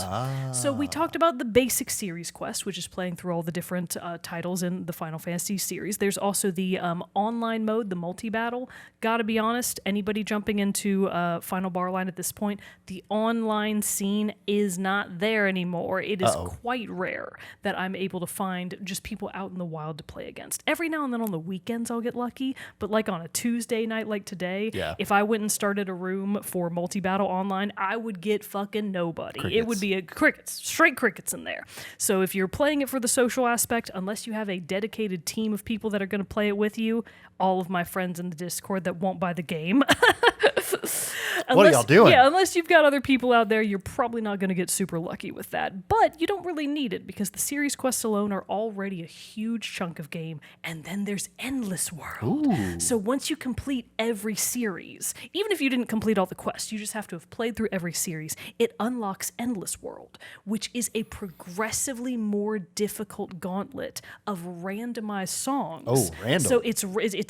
So we talked about the basic series quest, which is playing through all the different titles in the Final Fantasy series. There's also the online mode, the multi-battle. Gotta be honest, anybody jumping into Final Bar Line at this point, the online scene is not there anymore. It is quite rare that I'm able to find just people out in the wild to play against. Every now and then on the weekends I'll get lucky, but like on a Tuesday night like today, if I went and started a room for multi-battle online, I would get fucking nobody. Crickets. It would be straight crickets in there. So if you're playing it for the social aspect, unless you have a dedicated team of people that are going to play it with you, all of my friends in the Discord that won't buy the game. What are y'all doing? Yeah, unless you've got other people out there, you're probably not going to get super lucky with that. But you don't really need it because the series quests alone are already a huge chunk of game. And then there's Endless World. So once you complete every series, even if you didn't complete all the quests, you just have to have played through every series, it unlocks Endless World, which is a progressively more difficult gauntlet of randomized songs. Oh, random. So it's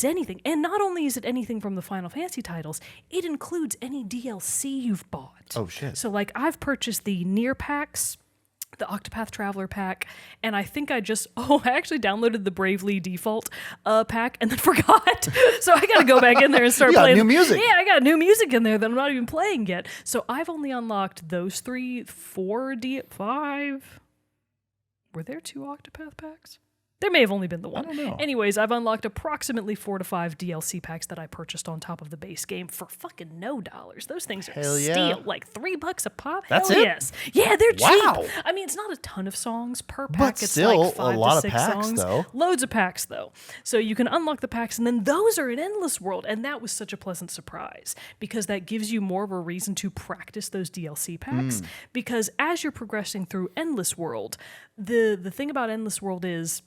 anything. And not only is it anything from the Final Fantasy titles, it includes any DLC you've bought. Oh, shit. So, like, I've purchased the Nier packs, the Octopath Traveler pack, and I think I actually downloaded the Bravely Default pack and then forgot. So I got to go back in there and start playing. New music. Yeah, I got new music in there that I'm not even playing yet. So I've only unlocked those 5. Were there 2 Octopath packs? There may have only been the one. I don't know. Anyways, I've unlocked approximately 4 to 5 DLC packs that I purchased on top of the base game for fucking no dollars. Those things are Hell yeah. steal. Like $3 a pop. That's Hell it? yes. Yeah, they're Wow. cheap. I mean, it's not a ton of songs per pack. But it's still, like 5 a lot to of 6 packs, songs. though. Loads of packs, though. So you can unlock the packs, and then those are in Endless World. And that was such a pleasant surprise because that gives you more of a reason to practice those DLC packs. Because as you're progressing through Endless World, the thing about Endless World is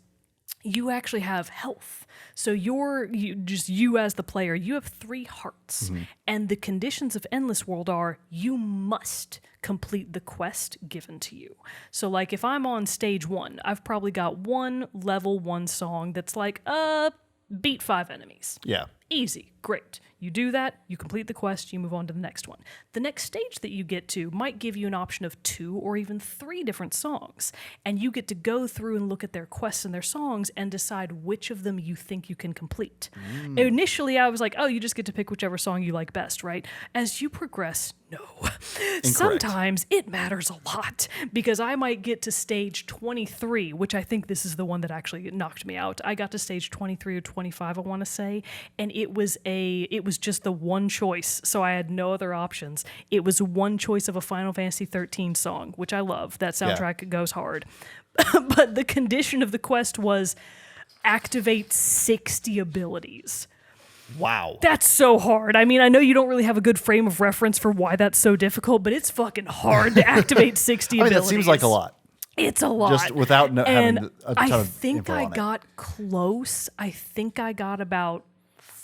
you actually have health. So you as the player, you have 3 hearts. And the conditions of Endless World are you must complete the quest given to you. So like if I'm on stage 1, I've probably got one level 1 song that's like, beat 5 enemies. Yeah. Easy. Great. You do that, you complete the quest, you move on to the next one. The next stage that you get to might give you an option of 2 or even 3 different songs, and you get to go through and look at their quests and their songs and decide which of them you think you can complete. Initially, I was like, oh, you just get to pick whichever song you like best, right? As you progress, no. Sometimes it matters a lot, because I might get to stage 23, which I think this is the one that actually knocked me out. I got to stage 23 or 25, I want to say, and it was just the one choice, so I had no other options. It was one choice of a Final Fantasy 13 song, which I love. That soundtrack goes hard. But the condition of the quest was activate 60 abilities. Wow. That's so hard. I mean, I know you don't really have a good frame of reference for why that's so difficult, but it's fucking hard to activate 60 abilities. That seems like a lot. It's a lot. Just without having a ton of info on it. I think I got close. I think I got about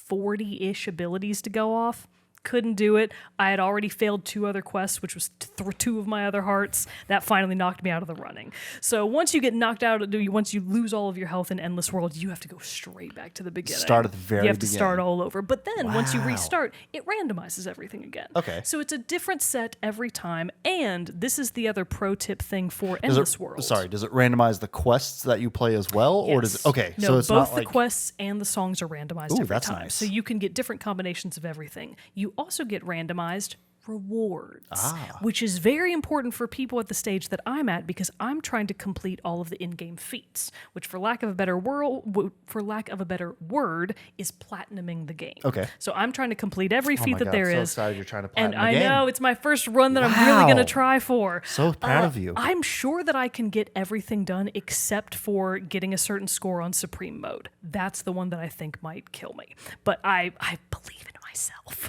40-ish abilities to go off. Couldn't do it. I had already failed 2 other quests, which was 2 of my other hearts. That finally knocked me out of the running. So once you get knocked out, once you lose all of your health in Endless World, you have to go straight back to the beginning. Start at the very beginning. You have to start all over. But then once you restart, it randomizes everything again. Okay. So it's a different set every time. And this is the other pro tip thing for Endless World. Does it randomize the quests that you play as well? Yes. Or does it? Okay. No, so it's both not like the quests and the songs are randomized every that's time. nice. So you can get different combinations of everything. You also get randomized rewards, which is very important for people at the stage that I'm at, because I'm trying to complete all of the in-game feats, which for lack of a better word is platinuming the game. Okay. So I'm trying to complete every feat that there I'm so is. excited you're trying to platinum And the I game. know it's my first run that I'm really going to try for. So proud of you. I'm sure that I can get everything done except for getting a certain score on Supreme Mode. That's the one that I think might kill me. But I believe in myself.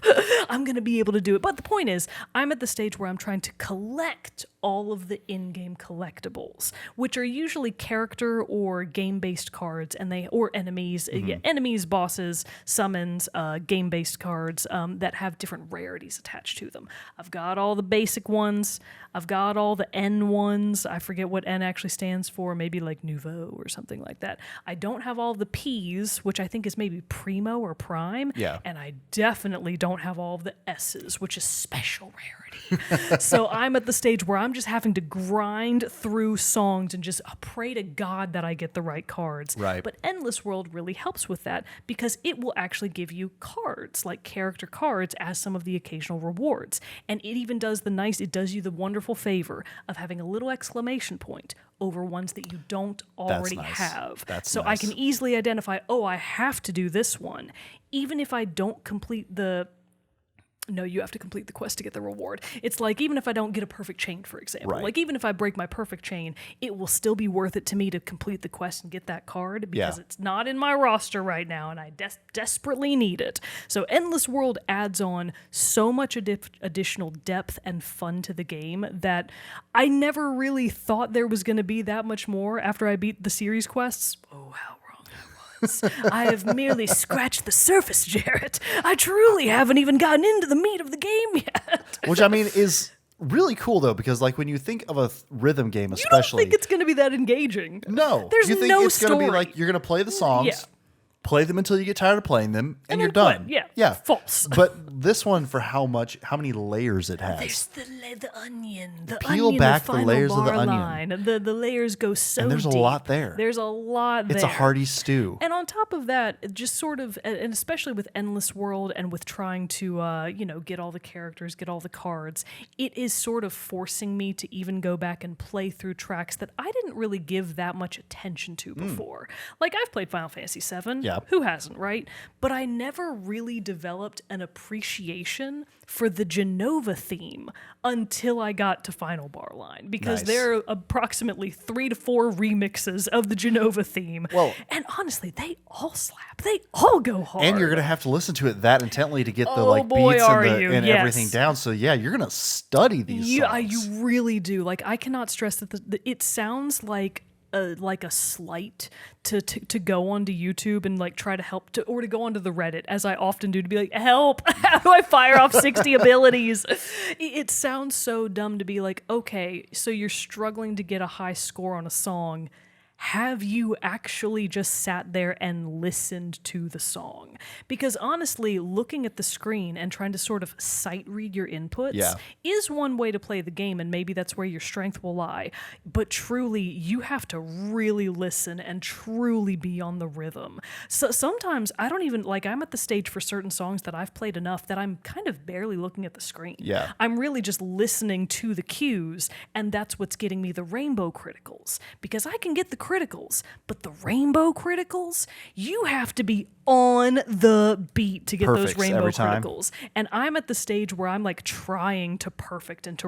I'm going to be able to do it. But the point is, I'm at the stage where I'm trying to collect all of the in-game collectibles, which are usually character or game-based cards, or enemies, enemies, bosses, summons, game-based cards that have different rarities attached to them. I've got all the basic ones. I've got all the N ones. I forget what N actually stands for, maybe like Nouveau or something like that. I don't have all the Ps, which I think is maybe Primo or Prime. Yeah. And I definitely don't have all of the S's, which is special rarity. So I'm at the stage where I'm just having to grind through songs and just pray to God that I get the right cards. Right. But Endless World really helps with that, because it will actually give you cards, like character cards, as some of the occasional rewards. And it even does it does you the wonderful favor of having a little exclamation point over ones that you don't already have. That's so nice. I can easily identify, I have to do this one. Even if I don't complete no, you have to complete the quest to get the reward. It's like, even if I don't get a perfect chain, for example, Right. like even if I break my perfect chain, it will still be worth it to me to complete the quest and get that card, because it's not in my roster right now and I desperately need it. So Endless World adds on so much additional depth and fun to the game that I never really thought there was going to be that much more after I beat the series quests. Oh, how I have merely scratched the surface, Jerrett. I truly haven't even gotten into the meat of the game yet. Which, I mean, is really cool, though, because like when you think of a rhythm game, especially, you don't think it's going to be that engaging. No, there's you think no it's going to be story. like you're going to play the songs. Yeah. Play them until you get tired of playing them, and you're then done. quit. Yeah. False. But this one, for how many layers it has. There's the onion. The Peel onion, back the the final layers of the bar onion. line. The layers go so And there's a deep. lot there. There's a lot there. It's a hearty stew. And on top of that, just sort of, and especially with Endless World and with trying to, get all the characters, get all the cards, it is sort of forcing me to even go back and play through tracks that I didn't really give that much attention to before. Like, I've played Final Fantasy VII. Yeah. Who hasn't, right? But I never really developed an appreciation for the Genova theme until I got to Final Bar Line, because Nice. there are approximately 3 to 4 remixes of the Genova theme. Well, and honestly, they all slap. They all go hard. And you're going to have to listen to it that intently to get the Oh, boy, beats are and, you. and Yes. everything down. So yeah, you're going to study these songs. You really do. Like, I cannot stress that it sounds like a slight to go onto YouTube and like try to help or to go onto the Reddit, as I often do, to be like, help, how do I fire off 60 abilities? It sounds so dumb to be like, okay, so you're struggling to get a high score on a song. have you actually just sat there and listened to the song? Because honestly, looking at the screen and trying to sort of sight read your inputs is one way to play the game, and maybe that's where your strength will lie. But truly, you have to really listen and truly be on the rhythm. So sometimes I don't even, like, I'm at the stage for certain songs that I've played enough that I'm kind of barely looking at the screen. Yeah. I'm really just listening to the cues, and that's what's getting me the rainbow criticals. Because I can get the criticals, but the rainbow criticals, you have to be on the beat to get Perfects those rainbow every time. criticals. And I'm at the stage where I'm like trying to perfect into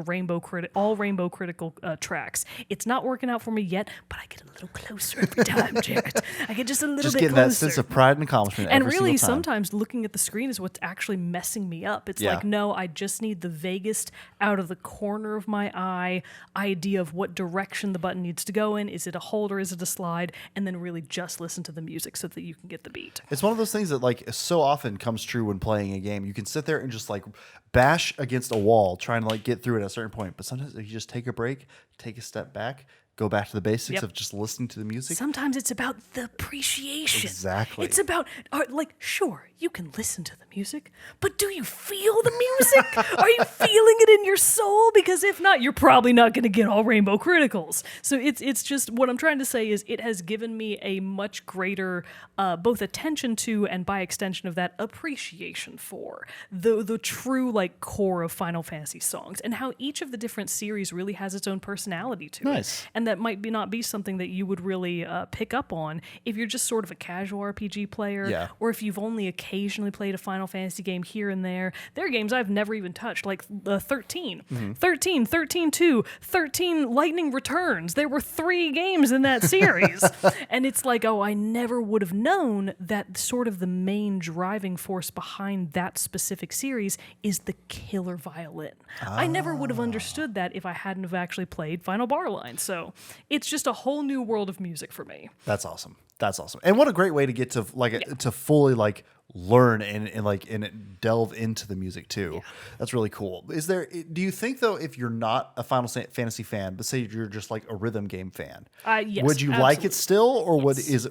all rainbow critical tracks. It's not working out for me yet, but I get a little closer every time, Jerrett. I get just a little Just bit getting closer. that sense of pride and accomplishment And every really, single time. sometimes looking at the screen is what's actually messing me up. It's like, no, I just need the vaguest, out of the corner of my eye idea of what direction the button needs to go in. Is it a hold or is it a slide? And then really just listen to the music so that you can get the beat. It's one of those things that like so often comes true when playing a game. You can sit there and just like bash against a wall trying to like get through at a certain point. But sometimes if you just take a break, take a step back, go back to the basics of just listening to the music. Sometimes it's about the appreciation. Exactly. It's about, like, sure, you can listen to the music, but do you feel the music? Are you feeling it in your soul? Because if not, you're probably not going to get all rainbow criticals. So it's just, what I'm trying to say is it has given me a much greater both attention to, and by extension of that, appreciation for the true like core of Final Fantasy songs, and how each of the different series really has its own personality to it. And that might not be something that you would really pick up on if you're just sort of a casual RPG player, or if you've only occasionally played a Final Fantasy game here and there. There are games I've never even touched, like 13, 13-2, 13 Lightning Returns. There were 3 games in that series. And it's like, oh, I never would have known that sort of the main driving force behind that specific series is the killer violin. I never would have understood that if I hadn't have actually played Final Bar Line. So it's just a whole new world of music for me. That's awesome. That's awesome. And what a great way to get to like to fully like learn and delve into the music too. Yeah. That's really cool. Do you think though, if you're not a Final Fantasy fan, but say you're just like a rhythm game fan, yes, would you absolutely. like it still,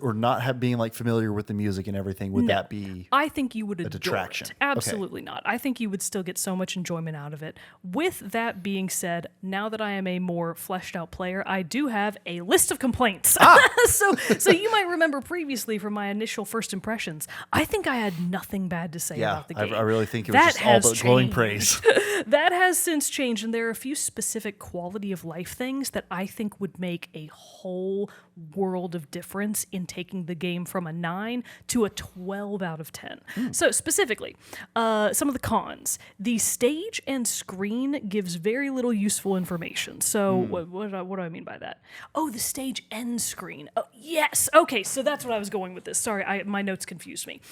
or not being like familiar with the music and everything? Would that be? I think you would adore detraction? It. Absolutely not. I think you would still get so much enjoyment out of it. With that being said, now that I am a more fleshed out player, I do have a list of complaints. So you might remember previously from my initial first impressions, I think I had nothing bad to say about the game. I really think it was just all but glowing praise. That has since changed, and there are a few specific quality of life things that I think would make a whole world of difference in taking the game from a 9 to a 12 out of 10. So specifically, some of the cons. The stage and screen gives very little useful information. So what do I mean by that? Oh, the stage end screen. Oh, yes. Okay, so that's what I was going with this. Sorry, my notes confused me.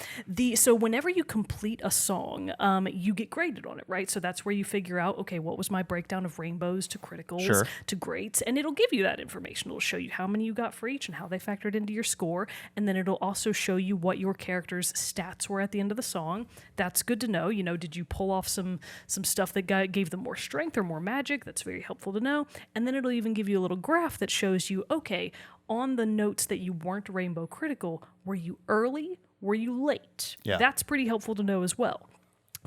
So whenever you complete a song, you get graded on it, right? So that's where you figure out, okay, what was my breakdown of rainbows to criticals to greats, and it'll give you that information. It'll show you how many you got for each and how they factored into your score, and then it'll also show you what your character's stats were at the end of the song. That's good to know. You know, did you pull off some stuff that gave them more strength or more magic? That's very helpful to know. And then it'll even give you a little graph that shows you, okay, on the notes that you weren't rainbow critical, were you early? Were you late? Yeah. That's pretty helpful to know as well.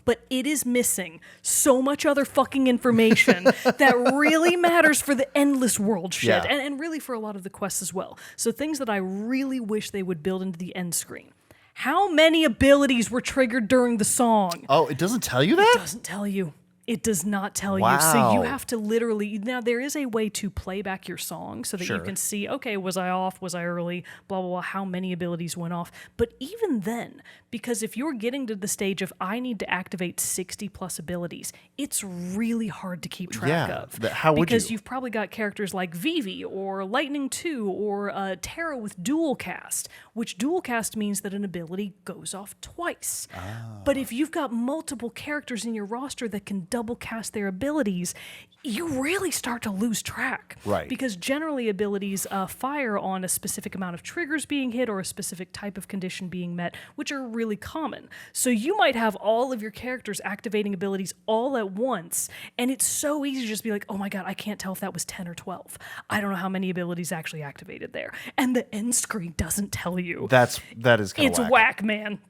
But it is missing so much other fucking information that really matters for the endless world shit, and really for a lot of the quests as well. So things that I really wish they would build into the end screen. How many abilities were triggered during the song? Oh, it doesn't tell you that? It doesn't tell you. It does not tell you. Wow. So you have to literally, now there is a way to play back your song so that you can see, okay, was I off? Was I early? Blah, blah, blah, how many abilities went off? But even then, because if you're getting to the stage of I need to activate 60 plus abilities, it's really hard to keep track of. How would you? Because you've probably got characters like Vivi or Lightning 2 or Terra with dual cast, which dual cast means that an ability goes off twice. But if you've got multiple characters in your roster that can double double cast their abilities, you really start to lose track. Right. Because generally abilities fire on a specific amount of triggers being hit or a specific type of condition being met, which are really common. So you might have all of your characters activating abilities all at once, and it's so easy to just be like, oh my god, I can't tell if that was 10 or 12. I don't know how many abilities actually activated there. And the end screen doesn't tell you. That is kind of It's whack, man.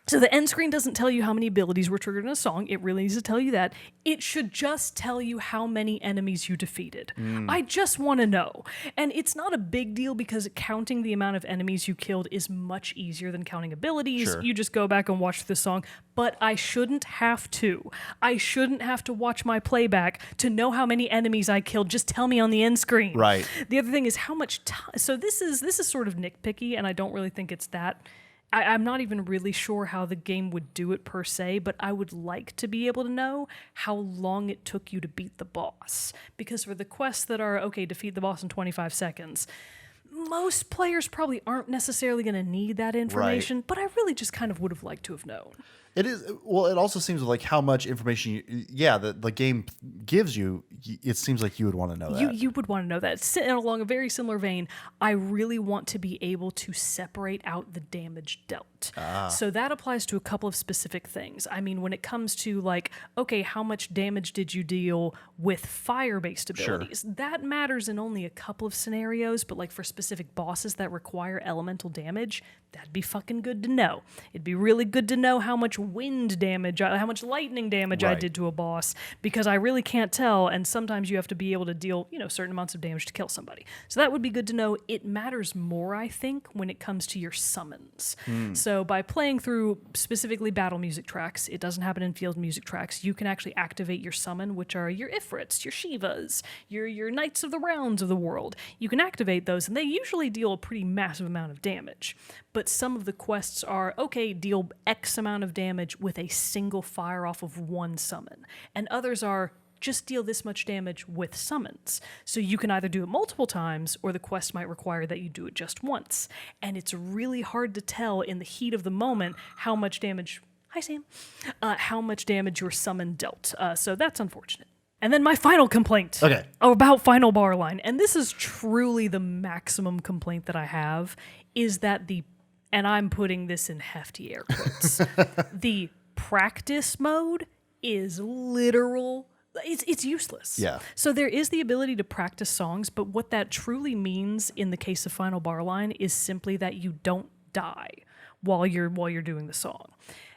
So the end screen doesn't tell you how many abilities were triggered in a song. It really needs to tell you that. It should just tell you how many enemies you defeated. I just want to know. And it's not a big deal because counting the amount of enemies you killed is much easier than counting abilities. Sure. You just go back and watch the song. But I shouldn't have to. I shouldn't have to watch my playback to know how many enemies I killed. Just tell me on the end screen. Right. The other thing is how much time. So this is sort of nitpicky, and I don't really think it's that. I'm not even really sure how the game would do it per se, but I would like to be able to know how long it took you to beat the boss. Because for the quests that are, okay, defeat the boss in 25 seconds, most players probably aren't necessarily going to need that information, but I really just kind of would have liked to have known. It is. Well, it also seems like how much information the game gives you. It seems like you would want to know that. You would want to know that. Along a very similar vein, I really want to be able to separate out the damage dealt. So that applies to a couple of specific things. I mean, when it comes to like, okay, how much damage did you deal with fire-based abilities? Sure. That matters in only a couple of scenarios, but like for specific bosses that require elemental damage, that'd be fucking good to know. It'd be really good to know how much wind damage, how much lightning damage I did to a boss, because I really can't tell, and sometimes you have to be able to deal, certain amounts of damage to kill somebody. So that would be good to know. It matters more, I think, when it comes to your summons. So by playing through specifically battle music tracks, it doesn't happen in field music tracks, you can actually activate your summon, which are your Ifrits, your Shivas, your Knights of the Rounds of the world. You can activate those, and they usually deal a pretty massive amount of damage. But some of the quests are, okay, deal X amount of damage with a single fire off of one summon. And others are, just deal this much damage with summons. So you can either do it multiple times, or the quest might require that you do it just once. And it's really hard to tell in the heat of the moment how much damage, hi Sam, how much damage your summon dealt. So that's unfortunate. And then my final complaint about Final Bar Line, and this is truly the maximum complaint that I have, is that and I'm putting this in hefty air quotes, the practice mode is literal. It's useless. Yeah. So there is the ability to practice songs, but what that truly means in the case of Final Bar Line is simply that you don't die while you're doing the song.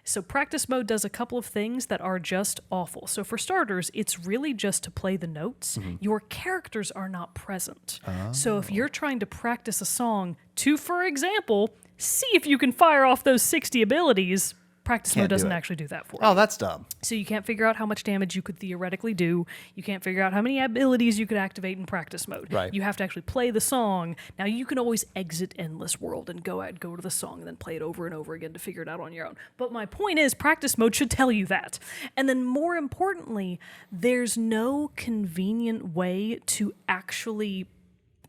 So practice mode does a couple of things that are just awful. So for starters, it's really just to play the notes. Your characters are not present. So if you're trying to practice a song to, for example, see if you can fire off those 60 abilities, practice mode doesn't actually do that for you. Oh, that's dumb. So you can't figure out how much damage you could theoretically do. You can't figure out how many abilities you could activate in practice mode. Right. You have to actually play the song. Now, you can always exit Endless World and go to the song and then play it over and over again to figure it out on your own. But my point is, practice mode should tell you that. And then more importantly, there's no convenient way to actually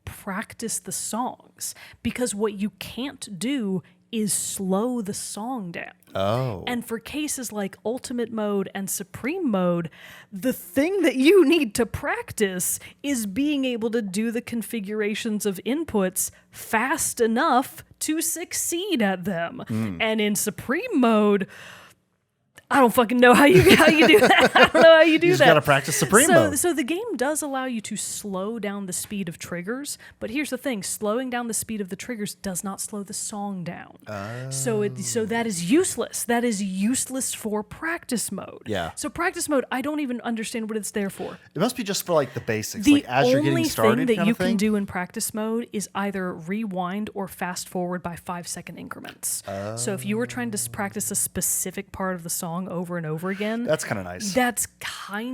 practice the songs, because what you can't do is slow the song down. Oh. And for cases like Ultimate Mode and Supreme Mode, the thing that you need to practice is being able to do the configurations of inputs fast enough to succeed at them. And in Supreme Mode, I don't fucking know how you do that. I don't know how you do that. You just gotta practice Supreme Mode. So the game does allow you to slow down the speed of triggers, but here's the thing: slowing down the speed of the triggers does not slow the song down. So that is useless. That is useless for practice mode. Yeah. So practice mode, I don't even understand what it's there for. It must be just for like the basics, The like as you're getting only started. thing that you can do in practice mode is either rewind or fast forward by 5-second increments. So if you were trying to practice a specific part of the song over and over again, That's kind of nice.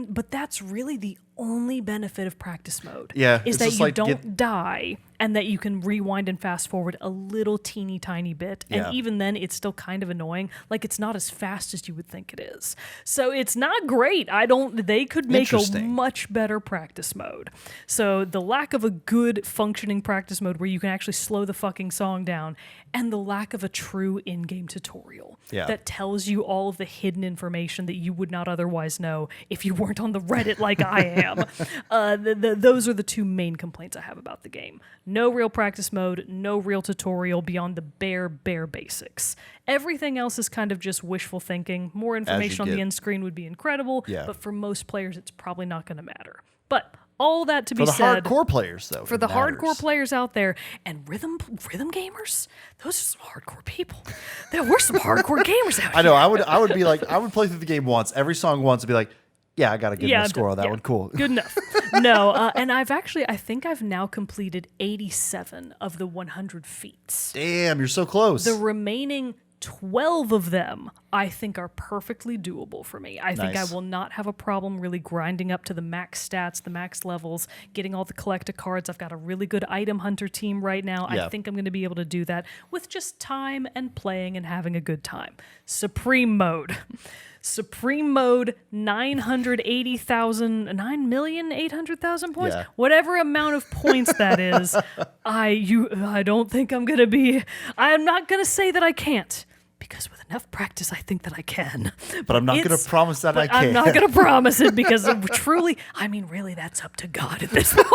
but that's really the only benefit of practice mode Yeah, is it's that just you like don't die and that you can rewind and fast forward a little teeny tiny bit. Yeah. And even then, it's still kind of annoying. Like, it's not as fast as you would think it is. So it's not great. They could make a much better practice mode. So the lack of a good functioning practice mode where you can actually slow the fucking song down, and the lack of a true in-game tutorial that tells you all of the hidden information that you would not otherwise know if you weren't on the Reddit like I am. Those are the two main complaints I have about the game. No real practice mode, no real tutorial beyond the bare basics. Everything else is kind of just wishful thinking. More information on the end screen would be incredible, but for most players, it's probably not going to matter. But all that to be said, for the hardcore players, though, for the hardcore players out there, and rhythm gamers, those are some hardcore people. There were some hardcore gamers out here. I know. I would be like, I would play through the game once, every song once, and be like, yeah, I got a good enough score on that one. Cool. Good enough. No, and I think I've now completed 87 of the 100 feats. Damn, you're so close. The remaining 12 of them, I think, are perfectly doable for me. I think I will not have a problem really grinding up to the max stats, the max levels, getting all the collector cards. I've got a really good item hunter team right now. I think I'm going to be able to do that with just time and playing and having a good time. Supreme mode. Supreme mode, 9,800,000 points, whatever amount of points that is. I don't think I'm not going to say that I can't, because with enough practice, I think that I can. But I'm not going to promise that I can. I'm not going to promise it, because truly, really, that's up to God at this point.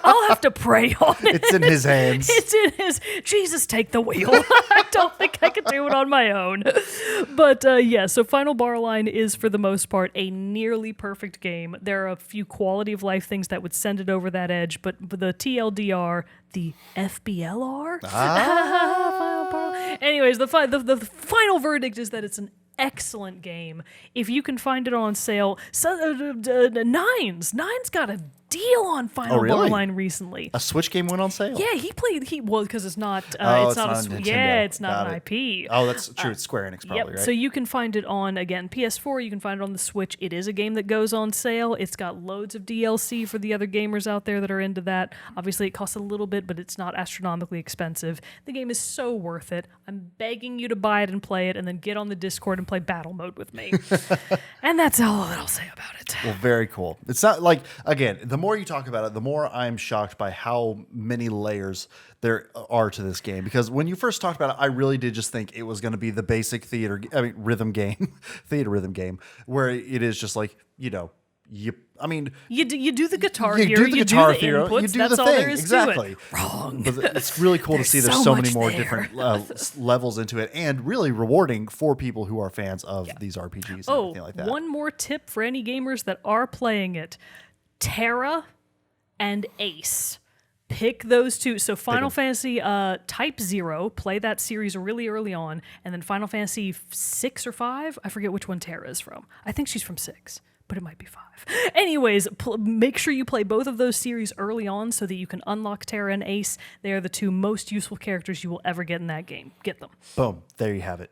I'll have to pray on it. It's in his hands. It's in his. Jesus, take the wheel. I don't think I could do it on my own. But so Final Bar Line is, for the most part, a nearly perfect game. There are a few quality of life things that would send it over that edge, but the TLDR, the FBLR. Final Bar Line. Anyways, the final verdict is that it's an excellent game. If you can find it on sale, Nine's got a deal on Final Bar Line recently. A Switch game went on sale? Yeah, because it's not it's not an IP. Oh, that's true. It's Square Enix probably, right? So you can find it on, again, PS4, you can find it on the Switch. It is a game that goes on sale. It's got loads of DLC for the other gamers out there that are into that. Obviously, it costs a little bit, but it's not astronomically expensive. The game is so worth it. I'm begging you to buy it and play it, and then get on the Discord and play battle mode with me. And that's all that I'll say about it. Well, very cool. It's not like, again, the more you talk about it, the more I'm shocked by how many layers there are to this game. Because when you first talked about it, I really did just think it was going to be the basic rhythm game, Theaterythm game, where it is just like, you do the guitar hero, you do the inputs, you do that's all there is to it. Wrong. But it's really cool to see there's so many more different levels into it, and really rewarding for people who are fans of these RPGs and everything like that. One more tip for any gamers that are playing it: Terra and Ace. Pick those two. So Final Fantasy Type 0, play that series really early on, and then Final Fantasy 6 or 5, I forget which one Terra is from. I think she's from 6, but it might be 5. Anyways, make sure you play both of those series early on so that you can unlock Terra and Ace. They are the two most useful characters you will ever get in that game. Get them. Boom. There you have it.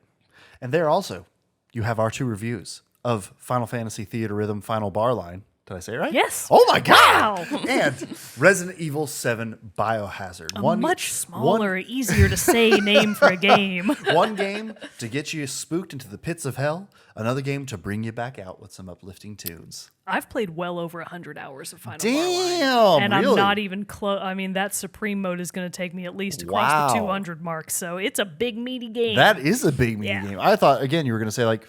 And there also, you have our 2 reviews of Final Fantasy Theaterythm Final Bar Line. Did I say it right? Yes. Oh my God! Wow. And Resident Evil VII Biohazard. A much smaller, easier to say name for a game. One game to get you spooked into the pits of hell. Another game to bring you back out with some uplifting tunes. I've played well over 100 hours of Final Bar Line. And really? I'm not even close. That Supreme mode is going to take me at least across the 200 mark. So it's a big, meaty game. That is a big, meaty game. I thought, again, you were going to say like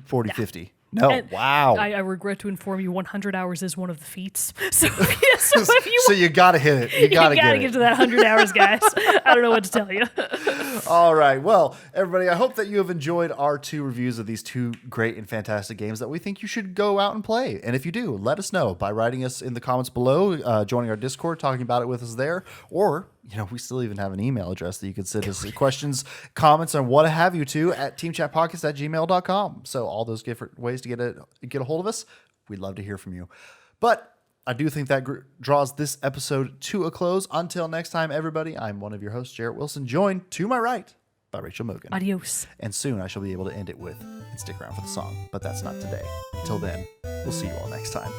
40, 50. No, and wow. I regret to inform you 100 hours is one of the feats. So you got to hit it. You got to get to that 100 hours, guys. I don't know what to tell you. All right. Well, everybody, I hope that you have enjoyed our 2 reviews of these 2 great and fantastic games that we think you should go out and play. And if you do, let us know by writing us in the comments below, joining our Discord, talking about it with us there, or we still even have an email address that you could send us questions, comments, and what have you to at teamchatpodcast@gmail.com. So all those different ways to get a hold of us. We'd love to hear from you. But I do think that draws this episode to a close. Until next time, everybody, I'm one of your hosts, Jerrett Wilson, joined to my right by Rachel Mogan. Adios. And soon I shall be able to end it with "and stick around for the song," but that's not today. Until then, we'll see you all next time.